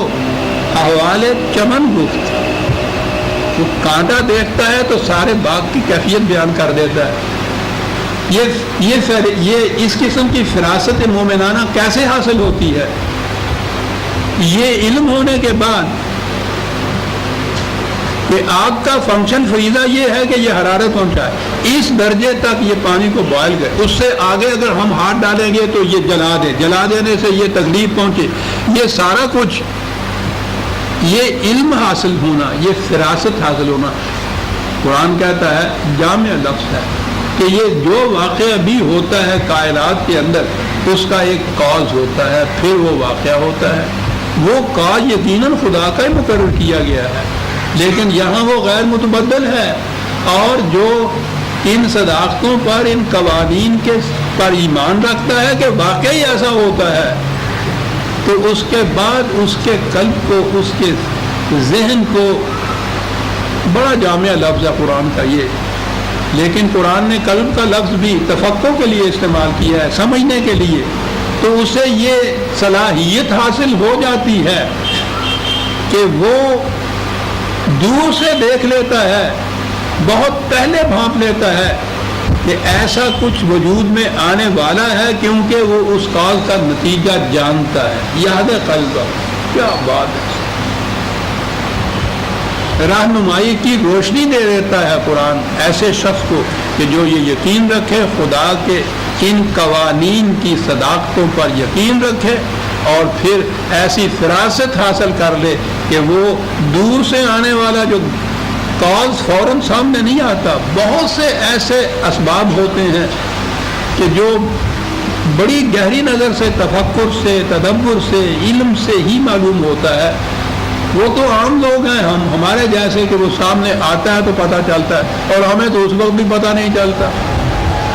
احوال چمن گفت، وہ کانٹا دیکھتا ہے تو سارے باغ کی کیفیت بیان کر دیتا ہے۔ یہ اس قسم کی فراست مومنانہ کیسے حاصل ہوتی ہے؟ یہ علم ہونے کے بعد کہ آگ کا فنکشن فریضہ یہ ہے کہ یہ حرارت پہنچائے، اس درجے تک یہ پانی کو بوائل کرے، اس سے آگے اگر ہم ہاتھ ڈالیں گے تو یہ جلا دے، جلا دینے سے یہ تکلیف پہنچے، یہ سارا کچھ، یہ علم حاصل ہونا، یہ فراست حاصل ہونا، قرآن کہتا ہے جامع لفظ ہے کہ یہ جو واقعہ بھی ہوتا ہے کائنات کے اندر اس کا ایک کاز ہوتا ہے، پھر وہ واقعہ ہوتا ہے، وہ کاز یقیناً خدا کا ہی مقرر کیا گیا ہے، لیکن یہاں وہ غیر متبدل ہے، اور جو ان صداقتوں پر، ان قوانین کے پر ایمان رکھتا ہے کہ واقعی ایسا ہوتا ہے، تو اس کے بعد اس کے قلب کو، اس کے ذہن کو، بڑا جامع لفظ ہے قرآن کا یہ، لیکن قرآن نے قلب کا لفظ بھی تفکر کے لیے استعمال کیا ہے، سمجھنے کے لیے، تو اسے یہ صلاحیت حاصل ہو جاتی ہے کہ وہ دور سے دیکھ لیتا ہے، بہت پہلے بھانپ لیتا ہے کہ ایسا کچھ وجود میں آنے والا ہے، کیونکہ وہ اس کاز کا نتیجہ جانتا ہے۔ یاد قلب، کیا بات ہے، رہنمائی کی روشنی دے دیتا ہے قرآن ایسے شخص کو کہ جو یہ یقین رکھے، خدا کے ان قوانین کی صداقتوں پر یقین رکھے، اور پھر ایسی فراست حاصل کر لے کہ وہ دور سے آنے والا جو کاز فوراً سامنے نہیں آتا، بہت سے ایسے اسباب ہوتے ہیں کہ جو بڑی گہری نظر سے، تفکر سے، تدبر سے، علم سے ہی معلوم ہوتا ہے۔ وہ تو عام لوگ ہیں، ہمارے جیسے کہ وہ سامنے آتا ہے تو پتہ چلتا ہے، اور ہمیں تو اس وقت بھی پتہ نہیں چلتا،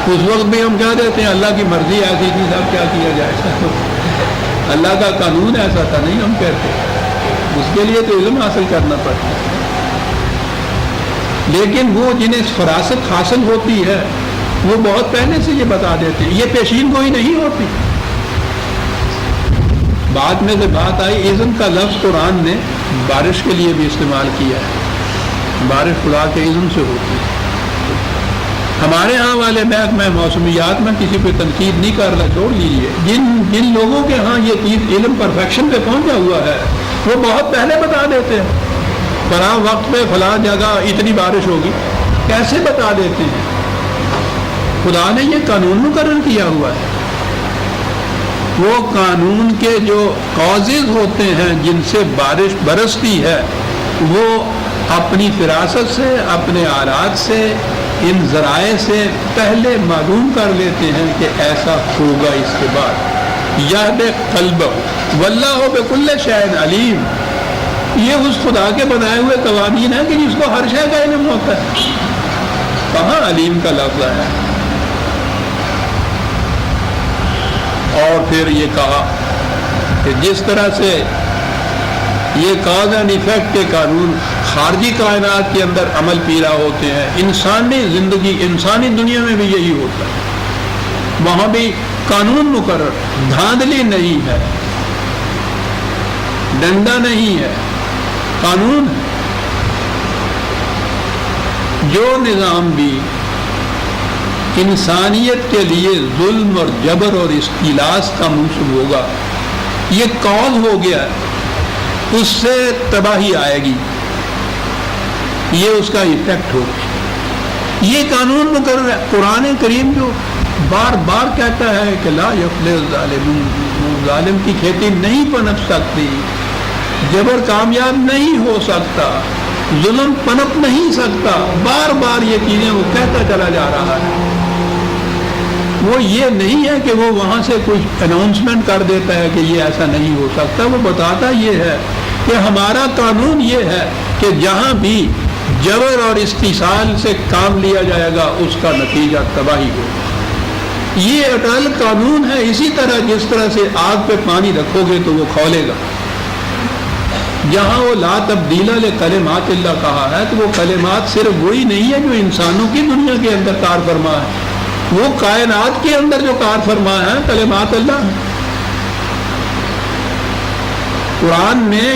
اس وقت بھی ہم کہہ دیتے ہیں اللہ کی مرضی ایسی تھی، سب کیا کیا جائے، اللہ کا قانون ایسا تھا، نہیں ہم کہتے، اس کے لیے تو علم حاصل کرنا پڑتا ہے۔ لیکن وہ جنہیں فراست حاصل ہوتی ہے وہ بہت پہلے سے یہ بتا دیتے ہیں، یہ پیشین گوئی نہیں ہوتی۔ بعد میں سے بات آئی، اذن کا لفظ قرآن نے بارش کے لیے بھی استعمال کیا ہے، بارش خدا کے اذن سے ہوتی ہے۔ ہمارے ہاں والے محکمہ موسمیات میں کسی پہ تنقید نہیں کر رہا، چھوڑ لیجیے، جن لوگوں کے ہاں یہ چیز علم پرفیکشن پہ پہنچا ہوا ہے وہ بہت پہلے بتا دیتے ہیں، فلاں وقت پہ فلاں جگہ اتنی بارش ہوگی، کیسے بتا دیتے ہیں؟ خدا نے یہ قانون مقرر کیا ہوا ہے، وہ قانون کے جو کازز ہوتے ہیں جن سے بارش برستی ہے، وہ اپنی فراست سے، اپنے آلات سے، ان ذرائع سے پہلے معلوم کر لیتے ہیں کہ ایسا ہوگا اس کے بعد۔ یہد قلب واللہ بکل شیء علیم، یہ اس خدا کے بنائے ہوئے قوانین ہیں کہ جس کو ہر شے کا علم ہوتا ہے، کہاں علیم کا لفظ ہے؟ اور پھر یہ کہا کہ جس طرح سے یہ کاز اینڈ ایفیکٹ کے قانون خارجی کائنات کے اندر عمل پیرا ہوتے ہیں، انسانی زندگی، انسانی دنیا میں بھی یہی ہوتا ہے، وہاں بھی قانون مقرر، دھاندلی نہیں ہے، ڈنڈا نہیں ہے، قانون ہے۔ جو نظام بھی انسانیت کے لیے ظلم اور جبر اور استیلاس کا منصب ہوگا، یہ کاز ہو گیا، اس سے تباہی آئے گی، یہ اس کا ایفیکٹ ہوگا۔ یہ قانون مقرر ہے۔ قرآن کریم جو بار بار کہتا ہے کہ لا یفلح الظالمون، ظالم کی کھیتی نہیں پنپ سکتی، جبر کامیاب نہیں ہو سکتا، ظلم پنپ نہیں سکتا، بار بار یہ چیزیں وہ کہتا چلا جا رہا ہے۔ وہ یہ نہیں ہے کہ وہ وہاں سے کچھ اناؤنسمنٹ کر دیتا ہے کہ یہ ایسا نہیں ہو سکتا، وہ بتاتا یہ ہے کہ ہمارا قانون یہ ہے کہ جہاں بھی جبر اور استحصال سے کام لیا جائے گا اس کا نتیجہ تباہی ہوگا۔ یہ اٹل قانون ہے۔ اسی طرح جس طرح سے آگ پہ پانی رکھو گے تو وہ کھولے گا، جہاں وہ لا تبدیل لکلمات اللہ کہا ہے تو وہ کلمات صرف وہی نہیں ہے جو انسانوں کی دنیا کے اندر کار فرما ہے، وہ کائنات کے اندر جو کار فرما ہے کلمات اللہ ہے۔ قرآن میں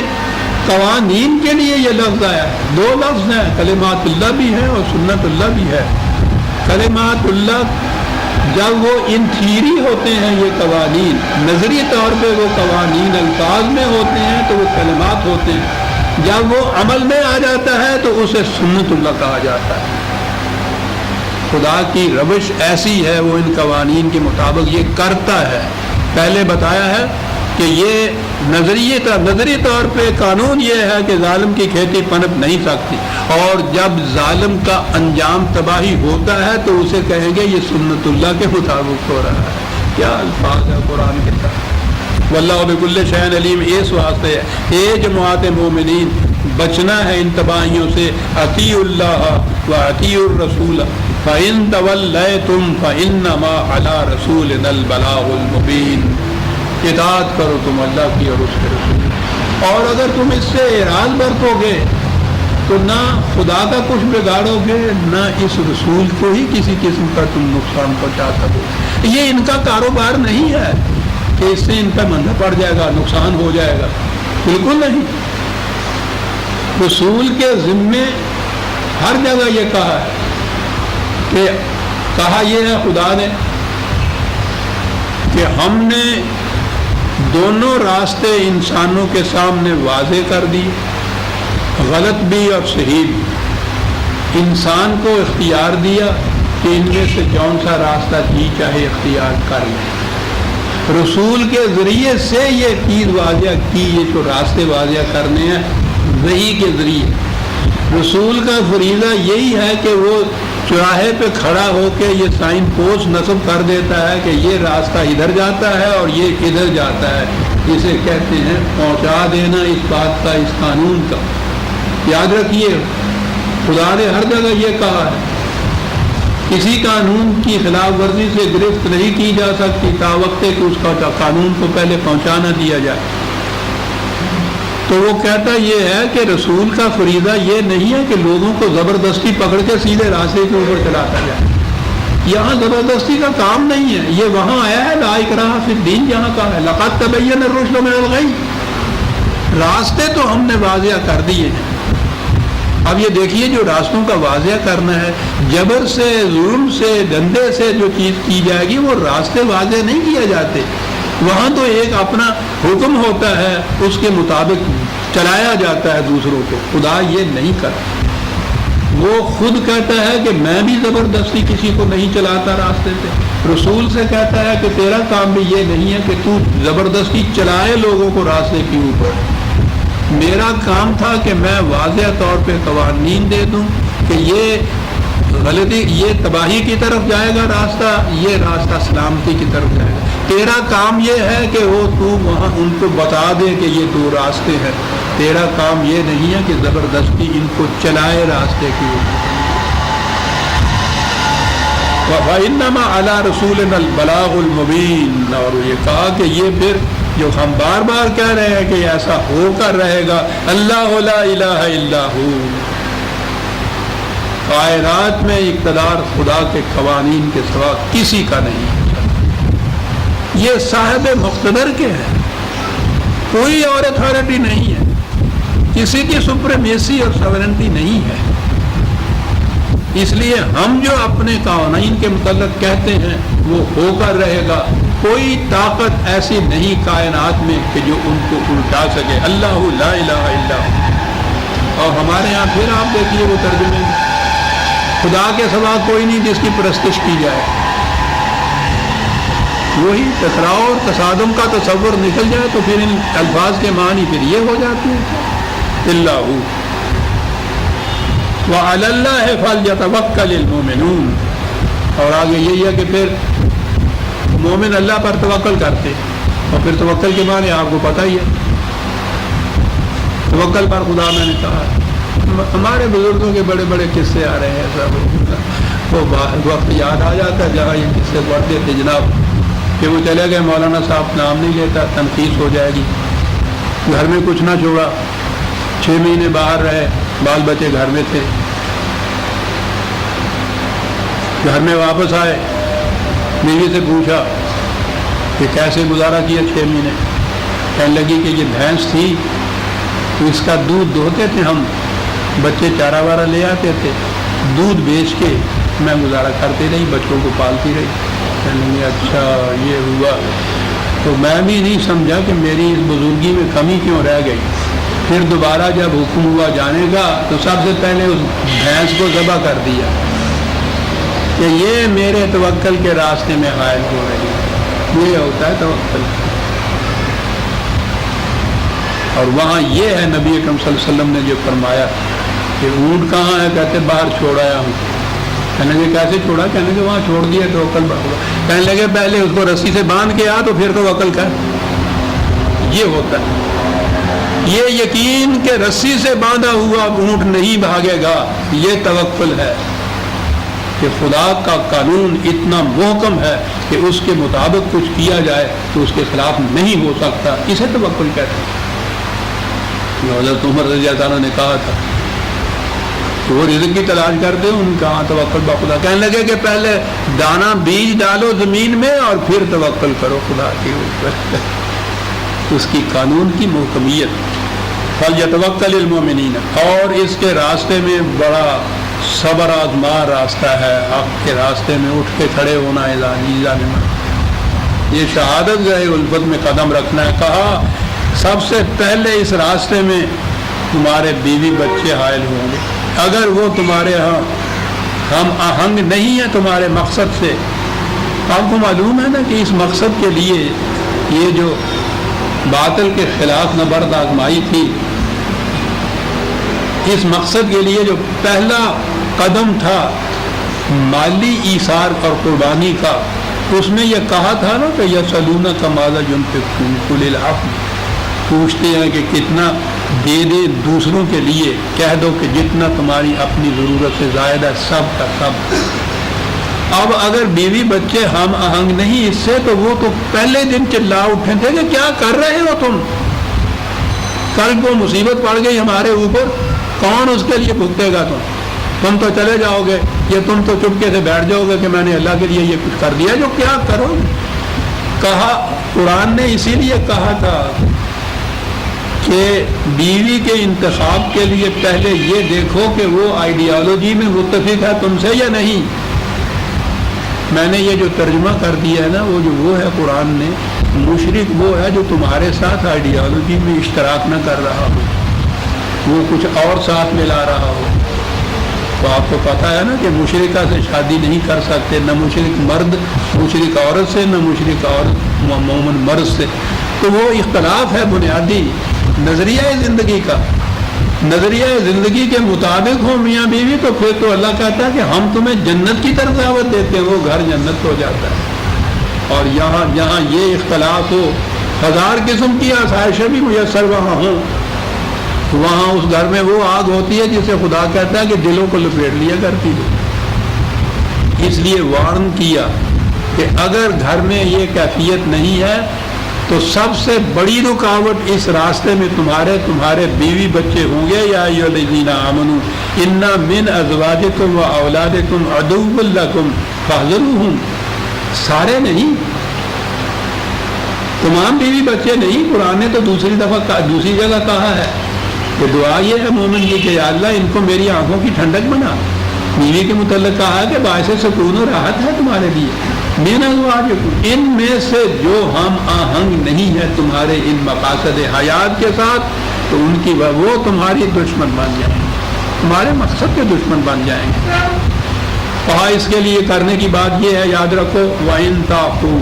قوانین کے لیے یہ لفظ آیا ہے، دو لفظ ہیں، کلمات اللہ بھی ہے اور سنت اللہ بھی ہے۔ کلمات اللہ جب وہ ان تھیری ہوتے ہیں، یہ قوانین نظری طور پہ وہ قوانین الفاظ میں ہوتے ہیں تو وہ کلمات ہوتے ہیں، جب وہ عمل میں آ جاتا ہے تو اسے سنت اللہ کہا جاتا ہے۔ خدا کی روش ایسی ہے، وہ ان قوانین کے مطابق یہ کرتا ہے۔ پہلے بتایا ہے کہ یہ نظری طور پہ قانون یہ ہے کہ ظالم کی کھیتی پنپ نہیں سکتی، اور جب ظالم کا انجام تباہی ہوتا ہے تو اسے کہیں گے یہ سنت اللہ کے مطابق ہو رہا ہے۔ کیا الفاظ ہے قرآن کے ساتھ۔ واللہ بکل شیء علیم، اس واسطے اے جماعت مومنین بچنا ہے ان تباہیوں سے۔ اطیعوا اللہ واطیعوا الرسول فإن تولیتم فإنما علی رسولنا البلاغ المبین۔ اطاعت کرو تم اللہ کی اور اس کے رسول، اور اگر تم اس سے اعراض برتو گے تو نہ خدا کا کچھ بگاڑو گے، نہ اس رسول کو ہی کسی قسم کا تم نقصان پہنچا سکو۔ یہ ان کا کاروبار نہیں ہے کہ اس سے ان پہ مندہ پڑ جائے گا، نقصان ہو جائے گا، بالکل نہیں۔ رسول کے ذمے ہر جگہ یہ کہا ہے کہ کہا یہ ہے خدا نے کہ ہم نے دونوں راستے انسانوں کے سامنے واضح کر دیے، غلط بھی اور صحیح بھی۔ انسان کو اختیار دیا کہ ان میں سے کون سا راستہ جی چاہے اختیار کر لے۔ رسول کے ذریعے سے یہ چیز واضح کی، یہ جو راستے واضح کرنے ہیں وحی کے ذریعے۔ رسول کا فریضہ یہی ہے کہ وہ چوراہے پہ کھڑا ہو کے یہ سائن پوسٹ نصب کر دیتا ہے کہ یہ راستہ ادھر جاتا ہے اور یہ ادھر جاتا ہے، جسے کہتے ہیں پہنچا دینا اس بات کا، اس قانون کا۔ یاد رکھیے خدا نے ہر جگہ یہ کہا ہے کسی قانون کی خلاف ورزی سے گرفت نہیں کی جا سکتی تا وقت کہ اس کا قانون کو پہلے پہنچا نہ دیا جائے۔ تو وہ کہتا یہ ہے کہ رسول کا فریضہ یہ نہیں ہے کہ لوگوں کو زبردستی پکڑ کے سیدھے راستے کے اوپر چلاتا جائے۔ یہاں زبردستی کا کام نہیں ہے، یہ وہاں آیا ہے لا اکراہ فی الدین، جہاں کہا ہے لقد تبین الرشد من الغی۔ راستے تو ہم نے واضح کر دیے ہیں۔ اب یہ دیکھیے جو راستوں کا واضح کرنا ہے، جبر سے، ظلم سے، ڈنڈے سے جو چیز کی جائے گی وہ راستے واضح نہیں کیے جاتے۔ وہاں تو ایک اپنا حکم ہوتا ہے، اس کے مطابق چلایا جاتا ہے دوسروں کو۔ خدا یہ نہیں کرتا، وہ خود کہتا ہے کہ میں بھی زبردستی کسی کو نہیں چلاتا راستے پہ۔ رسول سے کہتا ہے کہ تیرا کام بھی یہ نہیں ہے کہ تو زبردستی چلائے لوگوں کو راستے کے اوپر۔ میرا کام تھا کہ میں واضح طور پہ قوانین دے دوں کہ یہ غلطی، یہ تباہی کی طرف جائے گا راستہ، یہ راستہ سلامتی کی طرف جائے گا۔ تیرا کام یہ ہے کہ وہ تو وہاں ان کو بتا دے کہ یہ دو راستے ہیں، تیرا کام یہ نہیں ہے کہ زبردستی ان کو چلائے راستے کی اوپر۔ وَإِنَّمَا عَلَىٰ رَسُولِنَا الْبَلَاغُ الْمُبِينُ، اور یہ کہا کہ یہ پھر جو ہم بار بار کہہ رہے ہیں کہ ایسا ہو کر رہے گا، اللہ لا الہ الا ہو، کائنات میں اقتدار خدا کے قوانین کے سوا کسی کا نہیں، یہ صاحب مقتدر کے ہیں، کوئی اور اتھارٹی نہیں ہے، کسی کی سپریمیسی اور سورنٹی نہیں ہے۔ اس لیے ہم جو اپنے قوانین کے متعلق کہتے ہیں وہ ہو کر رہے گا، کوئی طاقت ایسی نہیں کائنات میں کہ جو ان کو الٹا سکے۔ اللہ لا الہ الا ہو۔ اور ہمارے ہاں پھر آپ دیکھیے وہ ترجمے میں خدا کے سوا کوئی نہیں جس کی پرستش کی جائے، وہی ٹکراؤ اور تصادم کا تصور نکل جائے تو پھر ان الفاظ کے معنی پھر یہ ہو جاتے ہیں اللہ وعلی اللہ فلیتوکل المؤمنون۔ اور آگے یہی ہے کہ پھر مومن اللہ پر توکل کرتے، اور پھر توکل کے معنی آپ کو پتہ ہی ہے، توکل پر خدا میں نے کہا۔ ہمارے بزرگوں کے بڑے بڑے قصے آ رہے ہیں سب، وہ وقت یاد آ جاتا ہے جہاں یہ قصے پڑھتے تھے جناب کہ وہ چلے گئے، مولانا صاحب نام نہیں لیتا، تنقید ہو جائے گی، گھر میں کچھ نہ چھوڑا، 6 مہینے باہر رہے، بال بچے گھر میں تھے، گھر میں واپس آئے، بیوی سے پوچھا کہ کیسے گزارا کیا 6 مہینے؟ کہنے لگی کہ یہ بھینس تھی تو اس کا دودھ دھوتے تھے ہم، بچے چارہ وارہ لے آتے تھے، دودھ بیچ کے میں گزارا کرتی رہی، بچوں کو پالتی رہی۔ کہنے لگی اچھا یہ ہوا، تو میں بھی نہیں سمجھا کہ میری اس بزرگی میں کمی کیوں رہ گئی۔ پھر دوبارہ جب حکم ہوا جانے کا تو سب سے پہلے اس بھینس کو ذبح کر دیا کہ یہ میرے توکل کے راستے میں حائل ہو رہی ہے، یہ ہوتا ہے توکل۔ اور وہاں یہ ہے نبی اکرم صلی اللہ علیہ وسلم نے جو فرمایا کہ اونٹ کہاں ہے؟ کہتے باہر چھوڑ آیا ہوں۔ کہنے لگے کیسے چھوڑا؟ کہنے لگے وہاں چھوڑ دیا توکل ہوگا۔ کہنے لگے پہلے اس کو رسی سے باندھ کے آ تو پھر توکل کر۔ یہ ہوتا ہے، یہ یقین کہ رسی سے باندھا ہوا اونٹ نہیں بھاگے گا، یہ توکل ہے کہ خدا کا قانون اتنا محکم ہے کہ اس کے مطابق کچھ کیا جائے تو اس کے خلاف نہیں ہو سکتا، اسے توکل کہتے ہیں۔ حضرت عمر رضی اللہ عنہ نے کہا تھا کہ وہ رزق کی تلاش کرتے ان کہاں توکل بخدا۔ کہنے لگے کہ پہلے دانا بیج ڈالو زمین میں اور پھر توکل کرو خدا کے اوپر۔ اس کی قانون کی محکمیت۔ فَلْيَتَوَكَّلِ الْمُؤْمِنِينَ، اور اس کے راستے میں بڑا صبر آزما راستہ ہے، حق کے راستے میں اٹھ کے کھڑے ہونا ہے، یہ شہادت گئے الفت میں قدم رکھنا ہے۔ کہا سب سے پہلے اس راستے میں تمہارے بیوی بچے حائل ہوں گے، اگر وہ تمہارے ہاں ہم آہنگ نہیں ہے تمہارے مقصد سے۔ آپ کو معلوم ہے نا کہ اس مقصد کے لیے یہ جو باطل کے خلاف نبرد آزمائی تھی، اس مقصد کے لیے جو پہلا قدم تھا مالی ایثار اور قربانی کا، اس میں یہ کہا تھا نا کہ یسألونک ماذا ينفقون قل العفو، پوچھتے ہیں کہ کتنا دے دے دوسروں کے لیے، کہہ دو کہ جتنا تمہاری اپنی ضرورت سے زائد ہے سب کا سب۔ اب اگر بیوی بچے ہم آہنگ نہیں اس سے تو وہ تو پہلے دن چلا اٹھے تھے کہ کیا کر رہے ہو تم، کل کو مصیبت پڑ گئی ہمارے اوپر، کون اس کے لیے بھگتے گا؟ تم تو چلے جاؤ گے، یا تم تو چپکے سے بیٹھ جاؤ گے کہ میں نے اللہ کے لیے یہ کچھ کر دیا، جو کیا کرو۔ کہا قرآن نے اسی لیے کہا تھا کہ بیوی کے انتخاب کے لیے پہلے یہ دیکھو کہ وہ آئیڈیالوجی میں متفق ہے تم سے یا نہیں۔ میں نے یہ جو ترجمہ کر دیا ہے نا، وہ ہے قرآن نے، مشرک وہ ہے جو تمہارے ساتھ آئیڈیالوجی میں اشتراک نہ کر رہا ہو، وہ کچھ اور ساتھ ملا رہا ہو۔ تو آپ کو پتہ ہے نا کہ مشرکہ سے شادی نہیں کر سکتے، نہ مشرک مرد مشرک عورت سے، نہ مشرک عورت مومن مرد سے۔ تو وہ اختلاف ہے بنیادی نظریہ زندگی کا، نظریہ زندگی کے مطابق ہو میاں بیوی تو پھر تو اللہ کہتا ہے کہ ہم تمہیں جنت کی طرف دعوت دیتے ہیں، وہ گھر جنت ہو جاتا ہے۔ اور یہاں جہاں یہ اختلاف ہو، 1000 قسم کی آسائشیں بھی میسر وہاں ہوں، وہاں اس گھر میں وہ آگ ہوتی ہے جسے خدا کہتا ہے کہ دلوں کو لپیٹ لیا کرتی ہے۔ اس لیے وارن کیا کہ اگر گھر میں یہ کیفیت نہیں ہے تو سب سے بڑی رکاوٹ اس راستے میں تمہارے بیوی بچے ہوں گے۔ یا ایھا الذین آمنوا ان من ازواجکم و اولادکم عدو لکم فاحذروہم، سارے نہیں، تمام بیوی بچے نہیں۔ قرآن نے تو دوسری جگہ کہا ہے کہ دعا یہ ہے مومن کی کہ یا اللہ ان کو میری آنکھوں کی ٹھنڈک بنا۔ بیوی کے متعلق کہا ہے کہ باعث سکون و راحت ہے تمہارے لیے۔ من ازواجکم، ان میں سے جو ہم آہنگ نہیں ہے تمہارے ان مقاصد حیات کے ساتھ تو ان کی وہ تمہاری دشمن بن جائیں گے، تمہارے مقصد کے دشمن بن جائیں گے۔ کہا اس کے لیے کرنے کی بات یہ ہے، یاد رکھو وَإِن تَعْفُوا،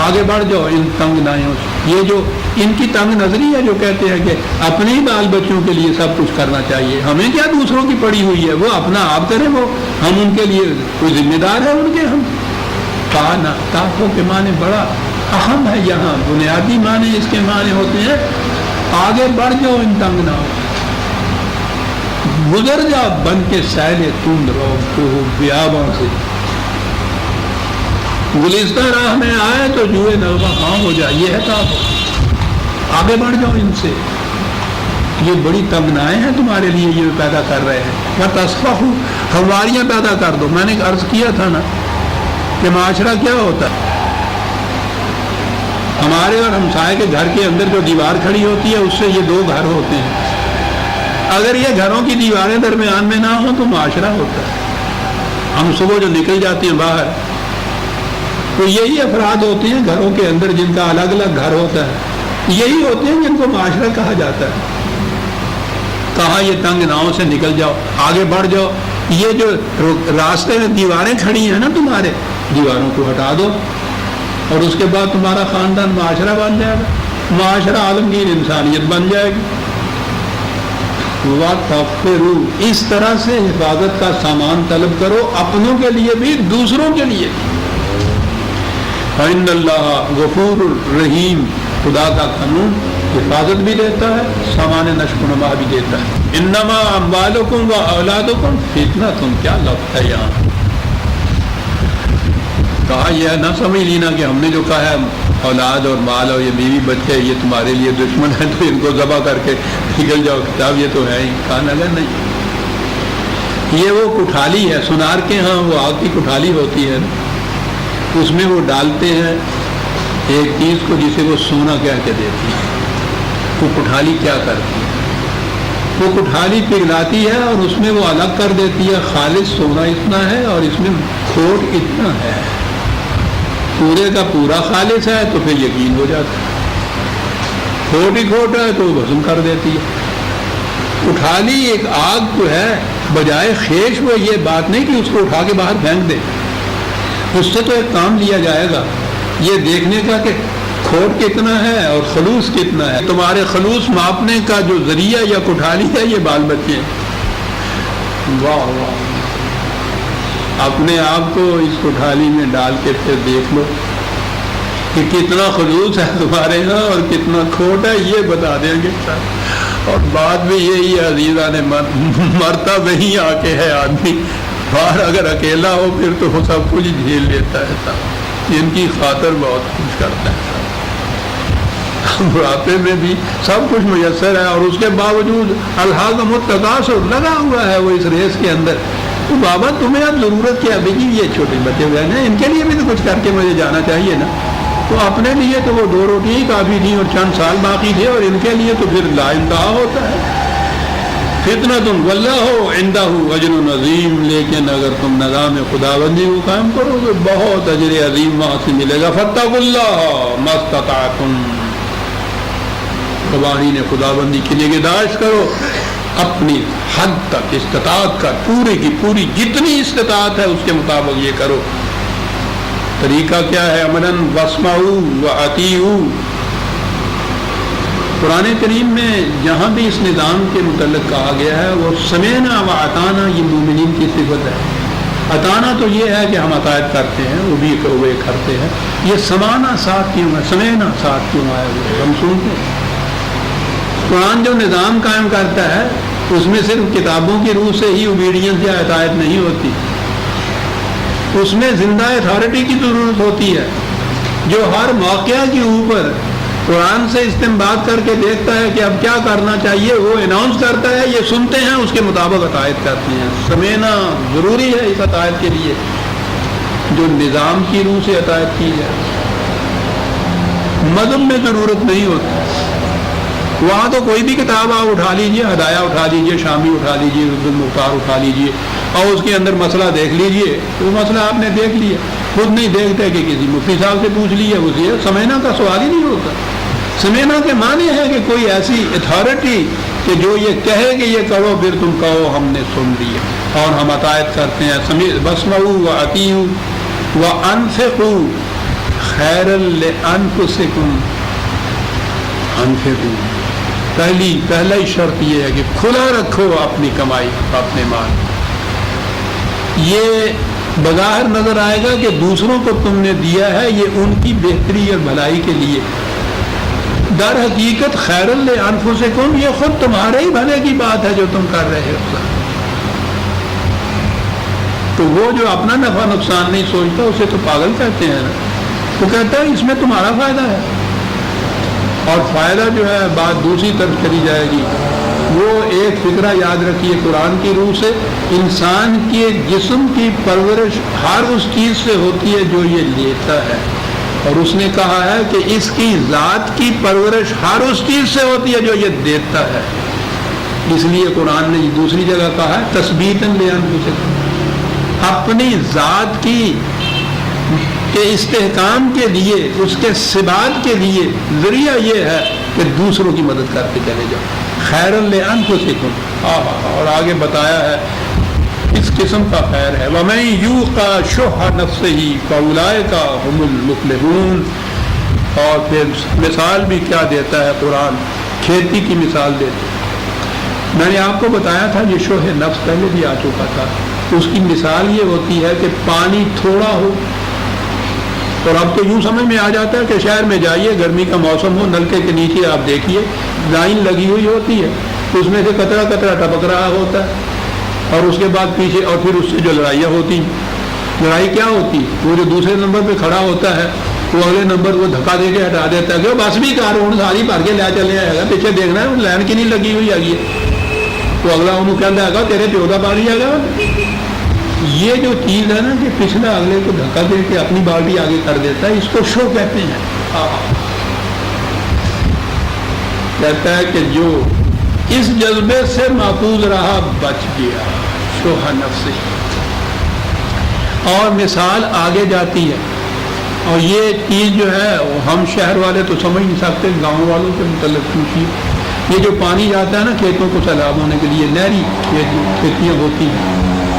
آگے بڑھ جاؤ، ان تنگ نائیوں سے۔ یہ جو ان کی تنگ نظری ہے جو کہتے ہیں کہ اپنے ہی بال بچوں کے لیے سب کچھ کرنا چاہیے، ہمیں کیا دوسروں کی پڑی ہوئی ہے، وہ اپنا آپ کریں، وہ ہم ان کے لیے کوئی ذمہ دار ہے ان کے؟ ہم کہا تاخو کے معنی بڑا اہم ہے، یہاں بنیادی معنی اس کے معنی ہوتے ہیں آگے بڑھ جاؤ، ان تنگ نہ ہو، گزر جا بن کے سیل تند رو بیاباں سے، گلستہ راہ میں آئے تو جوئے نغمہ خام ہو جائے، یہ ہے تاخو، آگے بڑھ جاؤ ان سے۔ یہ بڑی تمنائیں ہیں تمہارے لیے یہ پیدا کر رہے ہیں. یا تصفحوا، ہمواریاں پیدا کر دو. میں نے عرض کیا تھا نا کہ معاشرہ کیا ہوتا ہے. ہمارے اور ہمسائے کے گھر کے اندر جو دیوار کھڑی ہوتی ہے اس سے یہ دو گھر ہوتے ہیں. اگر یہ گھروں کی دیواریں درمیان میں نہ ہوں تو معاشرہ ہوتا ہے. ہم صبح جو نکل جاتے ہیں باہر تو یہی افراد ہوتے ہیں گھروں کے اندر جن کا الگ الگ گھر ہوتا ہے. یہی ہوتے ہیں جن کو معاشرہ کہا جاتا ہے. کہاں یہ تنگ ناؤں سے نکل جاؤ، آگے بڑھ جاؤ. یہ جو راستے میں دیواریں کھڑی ہیں نا تمہارے، دیواروں کو ہٹا دو اور اس کے بعد تمہارا خاندان معاشرہ بن جائے گا. معاشرہ عالمگیر انسانیت بن جائے گی. وَتَغْفِرُوا، اس طرح سے حفاظت کا سامان طلب کرو، اپنوں کے لیے بھی دوسروں کے لیے بھی. فَإِنَّ اللَّهَ غَفُورٌ رَحِيمٌ، خدا کا قانون حفاظت بھی دیتا ہے، سامان نشو و نما بھی دیتا ہے. انما اموالکم و اولادکم فتنۃ، کیا لفظ ہے یہاں. کہا یہ نہ سمجھ لینا کہ ہم نے جو کہا ہے اولاد اور مال اور یہ بیوی بچے یہ تمہارے لیے دشمن ہے تو ان کو ذبح کر کے نکل جاؤ کتاب، یہ تو ہے ہی. کہا نگر نہیں، یہ وہ کٹھالی ہے. سنار کے ہاں وہ آگ کی کٹھالی ہوتی ہے، اس میں وہ ڈالتے ہیں ایک چیز کو جسے وہ سونا کہہ کے دیتی ہے. وہ کٹھالی کیا کرتی ہے؟ وہ کٹھالی پگھلاتی ہے اور اس میں وہ الگ کر دیتی ہے خالص سونا اتنا ہے اور اس میں کھوٹ اتنا ہے. پورے کا پورا خالص ہے تو پھر یقین ہو جاتا ہے، کھوٹ ہی کھوٹ ہے تو وہ بھسم کر دیتی ہے. کٹھالی ایک آگ جو ہے، بجائے خیش وہ یہ بات نہیں کہ اس کو اٹھا کے باہر پھینک دے، اس سے تو ایک کام لیا جائے گا یہ دیکھنے کا کہ کھوٹ کتنا ہے اور خلوص کتنا ہے. تمہارے خلوص ماپنے کا جو ذریعہ یا کٹھالی ہے یہ بال بچے. واہ واہ، اپنے آپ کو اس کٹھالی میں ڈال کے پھر دیکھ لو کہ کتنا خلوص ہے تمہارے یہاں اور کتنا کھوٹ ہے، یہ بتا دیں گے. اور بات بھی یہی ہے عزیزہ نے، مرتا وہیں آ کے ہے آدمی. باہر اگر اکیلا ہو پھر تو وہ سب کچھ جھیل لیتا ہے. ان کی خاطر بہت کچھ کرتا ہے. بڑھاپے میں بھی سب کچھ میسر ہے اور اس کے باوجود الحاظم التکاثر لگا ہوا ہے وہ اس ریس کے اندر. تو بابا تمہیں اب ضرورت کیا بھائی، یہ چھوٹے بچے ہوئے ہیں ان کے لیے بھی تو کچھ کر کے مجھے جانا چاہیے نا. تو اپنے لیے تو وہ 2 روٹی ہی کافی تھیں اور چند سال باقی تھے، اور ان کے لیے تو پھر لا انتہا ہوتا ہے. فتنۃ واللہ عندہ اجر عظیم، لیکن اگر تم نظام خداوندی کو قائم کرو تو بہت اجر عظیم وہاں سے ملے گا. فاتقوا اللہ ما استطعتم، قوانین خداوندی کی نگہداشت کرو اپنی حد تک استطاعت کا، پوری کی پوری جتنی استطاعت ہے اس کے مطابق یہ کرو. طریقہ کیا ہے؟ امراً واسمعوا واطیعوا. قرآن کریم میں جہاں بھی اس نظام کے متعلق کہا گیا ہے وہ سمعنا و اطعنا، یہ مومنین کی صفت ہے. اطعنا تو یہ ہے کہ ہم اطاعت کرتے ہیں، وہ بھی وہ کرتے ہیں. یہ سمعنا ساتھ کیوں ہے، سمعنا ساتھ کیوں آیا ہوا، ہم سنتے ہیں. قرآن جو نظام قائم کرتا ہے اس میں صرف کتابوں کی روح سے ہی اوبیڈینس یا اطاعت نہیں ہوتی، اس میں زندہ اتھارٹی کی ضرورت ہوتی ہے جو ہر موقع کے اوپر قرآن سے استنباط کر کے دیکھتا ہے کہ اب کیا کرنا چاہیے، وہ اناؤنس کرتا ہے، یہ سنتے ہیں، اس کے مطابق اطاعت کرتے ہیں. سمعنا ضروری ہے اس اطاعت کے لیے جو نظام کی روح سے اطاعت کی جائے. مذہب میں ضرورت نہیں ہوتی. وہاں تو کوئی بھی کتاب آپ اٹھا لیجئے، ہدایہ اٹھا لیجئے، شامی اٹھا لیجئے، عبد المختار اٹھا لیجئے اور اس کے اندر مسئلہ دیکھ لیجئے. وہ مسئلہ آپ نے دیکھ لیا، خود نہیں دیکھتے کہ کسی مفتی صاحب سے پوچھ لیے. اسے سمعنا کا سوال ہی نہیں ہوتا. سمعنا کے معنی ہے کہ کوئی ایسی اتھارٹی کہ جو یہ کہے کہ یہ کرو پھر تم کہو ہم نے سن لیا اور ہم اطاعت کرتے ہیں. واسمعوا واطیعوا وانفقوا خیرا لانفسکم. انفقوا، پہلا ہی شرط یہ ہے کہ کھلا رکھو اپنی کمائی، اپنے مال. یہ بظاہر نظر آئے گا کہ دوسروں کو تم نے دیا ہے یہ ان کی بہتری اور بھلائی کے لیے، در حقیقت خیر لانفسکم یہ خود تمہارے ہی بھلے کی بات ہے جو تم کر رہے ہو. تو وہ جو اپنا نفع نقصان نہیں سوچتا اسے تو پاگل کہتے ہیں نا. وہ کہتا ہے اس میں تمہارا فائدہ ہے، اور فائدہ جو ہے بات دوسری طرف چلی جائے گی وہ ایک فکرہ یاد رکھیے قرآن کی روح سے، انسان کے جسم کی پرورش ہر اس چیز سے ہوتی ہے جو یہ لیتا ہے، اور اس نے کہا ہے کہ اس کی ذات کی پرورش ہر اس چیز سے ہوتی ہے جو یہ دیتا ہے۔ اس لیے قرآن نے دوسری جگہ کہا ہے تثبیتاً لأنفسکم، اپنی ذات کی کے استحکام کے لیے، اس کے ثبات کے لیے ذریعہ یہ ہے کہ دوسروں کی مدد کرتے چلے جاؤ، خیرا لأنفسکم، اور آگے بتایا ہے اس قسم کا خیر ہے، وَمَن یوق شح نفسہ فاولئک هم المفلحون۔ اور پھر مثال بھی کیا دیتا ہے قرآن، کھیتی کی مثال دیتا ہے۔ میں نے آپ کو بتایا تھا یہ شح نفس پہلے بھی آ چکا تھا، اس کی مثال یہ ہوتی ہے کہ پانی تھوڑا ہو، اور اب تو یوں سمجھ میں آ جاتا ہے کہ شہر میں جائیے، گرمی کا موسم ہو، نلکے کے نیچے آپ دیکھیے لائن لگی ہوئی ہوتی ہے، اس میں سے قطرہ قطرہ ٹپک رہا ہوتا ہے، اور اس کے بعد پیچھے، اور پھر اس سے جو لڑائیاں ہوتی ہیں، لڑائی کیا ہوتی ہے، وہ جو دوسرے نمبر پہ کھڑا ہوتا ہے وہ اگلے نمبر کو دھکا دے کے ہٹا دیتا ہے کہ بس بھی کار ہوں ساری بھر کے لے چلے آئے گا، پیچھے دیکھنا ہے لائن کی نہیں لگی ہوئی آگی ہے، تو اگلا انہوں کہتا ہے تیرے پیو کا پانی آ گا۔ یہ جو چیز ہے نا کہ پچھلا اگلے کو دھکا دے کے اپنی بالٹی آگے کر دیتا ہے، اس کو شو کہتے ہیں۔ کہتا ہے کہ جو اس جذبے سے محفوظ رہا بچ گیا، شوہ نفس۔ اور مثال آگے جاتی ہے، اور یہ چیز جو ہے ہم شہر والے تو سمجھ نہیں سکتے، گاؤں والوں کے متعلق پوچھیے۔ یہ جو پانی جاتا ہے نا کھیتوں کو سیلاب ہونے کے لیے، نہری کھیتیاں ہوتی ہیں،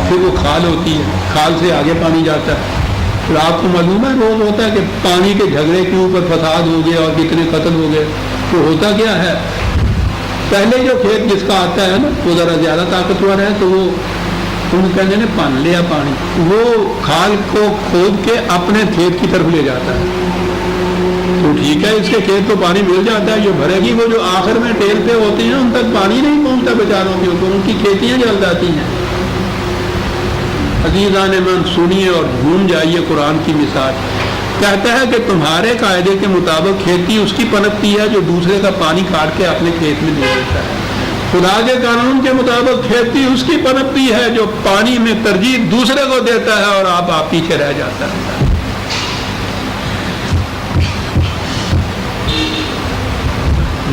پھر وہ کھال ہوتی ہے، کھال سے آگے پانی جاتا ہے، پھر آپ کو معلوم ہے روز ہوتا ہے کہ پانی کے جھگڑے کے اوپر فساد ہو گیا اور کتنے قتل ہو گئے، تو ہوتا کیا ہے، پہلے جو کھیت جس کا آتا ہے نا وہ ذرا زیادہ طاقتور ہے، تو وہ ان کہتے ہیں پان لیا پانی، وہ کھال کو کھود کے اپنے کھیت کی طرف لے جاتا ہے، تو ٹھیک ہے اس کے کھیت کو پانی مل جاتا ہے، جو بھرے گی، وہ جو آخر میں ٹیل پہ ہوتے ہیں ان تک پانی نہیں پہنچتا بیچاروں کے اوپر، ان کی کھیتیاں جل جاتی ہیں۔ عزیزان من سنیے اور جھوم جائیے قرآن کی مثال۔ کہتا ہے کہ تمہارے قاعدے کے مطابق کھیتی اس کی پنپتی ہے جو دوسرے کا پانی کاٹ کے اپنے کھیت میں دے دیتا ہے، خدا کے قانون کے مطابق کھیتی اس کی پنپتی ہے جو پانی میں ترجیح دوسرے کو دیتا ہے اور آپ پیچھے رہ جاتا ہے۔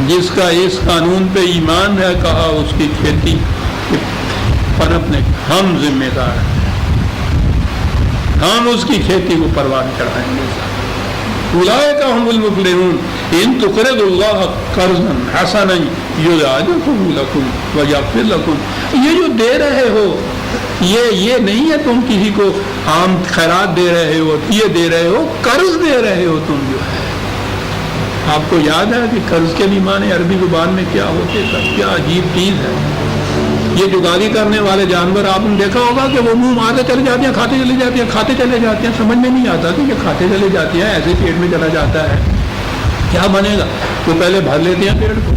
جس کا اس قانون پہ ایمان ہے کہا اس کی کھیتی پنپنے ہم ذمہ دار ہیں، ہم اس کی کھیتی کو پروان چڑھائیں گے۔ اولئک هم المفلحون ان تقرضوا الله قرضا حسنا یضاعفہ لکم ویغفر لکم۔ یہ جو دے رہے ہو یہ نہیں ہے تم کسی کو عام خیرات دے رہے ہو، یہ دے رہے ہو، قرض دے رہے ہو تم جو ہے۔ آپ کو یاد ہے کہ قرض کے بھی معنی عربی زبان میں کیا ہوتے ہیں، کیا عجیب چیز ہے۔ یہ جگالی کرنے والے جانور آپ نے دیکھا ہوگا کہ وہ منہ مارتے چلے جاتے ہیں، کھاتے چلے جاتے ہیں، کھاتے چلے جاتے ہیں، سمجھ میں نہیں آتا کہ یہ کھاتے چلے جاتے ہیں، ایسے پیٹ میں چلا جاتا ہے، کیا بنے گا؟ وہ پہلے بھر لیتے ہیں پیٹ کو،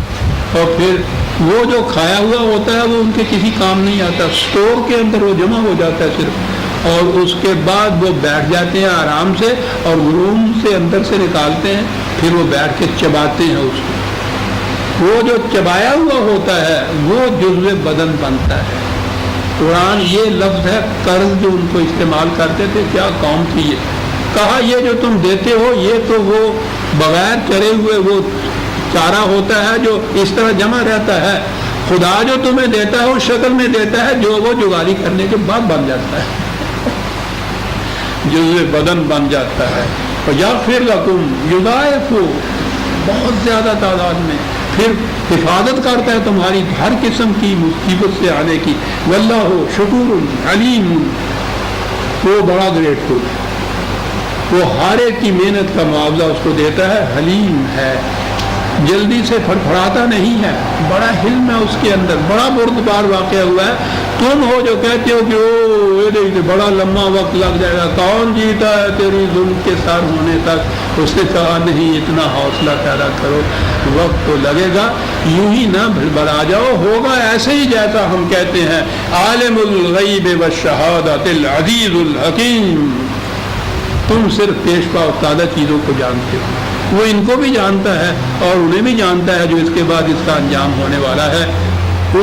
اور پھر وہ جو کھایا ہوا ہوتا ہے وہ ان کے کسی کام نہیں آتا، اسٹور کے اندر وہ جمع ہو جاتا ہے صرف، اور اس کے بعد وہ بیٹھ جاتے ہیں آرام سے، اور روم سے اندر سے نکالتے ہیں، پھر وہ بیٹھ کے چباتے ہیں اس کو، وہ جو چبایا ہوا ہوتا ہے وہ جزو بدن بنتا ہے۔ قرآن یہ لفظ ہے قرض جو ان کو استعمال کرتے تھے، کیا قوم تھی یہ، کہا یہ جو تم دیتے ہو یہ تو وہ بغیر چرے ہوئے وہ چارہ ہوتا ہے جو اس طرح جمع رہتا ہے، خدا جو تمہیں دیتا ہے اس شکل میں دیتا ہے جو وہ جگالی کرنے کے بعد بن جاتا ہے، جزو بدن بن جاتا ہے۔ یغفر لکم، یضاعف، بہت زیادہ تعداد میں، پھر حفاظت کرتا ہے تمہاری ہر قسم کی مصیبت سے آنے کی، واللہ شکور علیم، وہ بڑا گریٹفل، وہ ہر ایک کی محنت کا معاوضہ اس کو دیتا ہے، حلیم ہے، جلدی سے پھڑپھڑاتا نہیں ہے، بڑا حلم ہے اس کے اندر، بڑا بردبار واقعہ ہوا ہے۔ تم ہو جو کہتے ہو کہ بڑا لمبا وقت لگ جائے گا، کون جیتا ہے تیری ظلم کے سر ہونے تک؟ اس نے کہا نہیں، اتنا حوصلہ پیدا کرو، وقت تو لگے گا، یوں ہی نہ بڑھا جاؤ، ہوگا ایسے ہی جیسا ہم کہتے ہیں۔ عالم الغیب والشہادۃ العزیز الحکیم، تم صرف پیش پا افتادہ چیزوں کو جانتے ہو، وہ ان کو بھی جانتا ہے اور انہیں بھی جانتا ہے جو اس کے بعد اس کا انجام ہونے والا ہے۔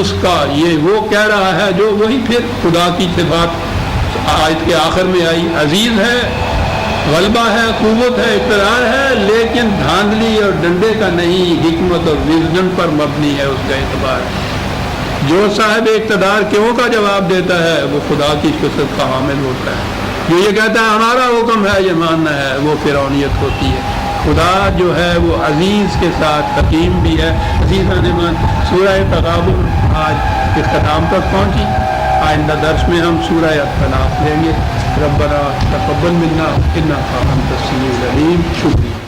اس کا یہ وہ کہہ رہا ہے جو وہی پھر خدا کی صفات آیت کے آخر میں آئی، عزیز ہے، غلبہ ہے، قوت ہے، اقتدار ہے، لیکن دھاندلی اور ڈنڈے کا نہیں، حکمت اور وزڈم پر مبنی ہے اس کا اعتبار۔ جو صاحب اقتدار کیوں کا جواب دیتا ہے وہ خدا کی شفقت کا حامل ہوتا ہے، جو یہ کہتا ہے ہمارا حکم ہے یہ ماننا ہے، وہ فرعونیت ہوتی ہے۔ خدا جو ہے وہ عزیز کے ساتھ حکیم بھی ہے۔ عزیزان ایمان، سورہ تغابن آج اختتام تک پہنچی۔ آئندہ درس میں ہم سورہ الطلاق لیں گے۔ ربنا تقبل منا انک انت السمیع العلیم۔ شکریہ۔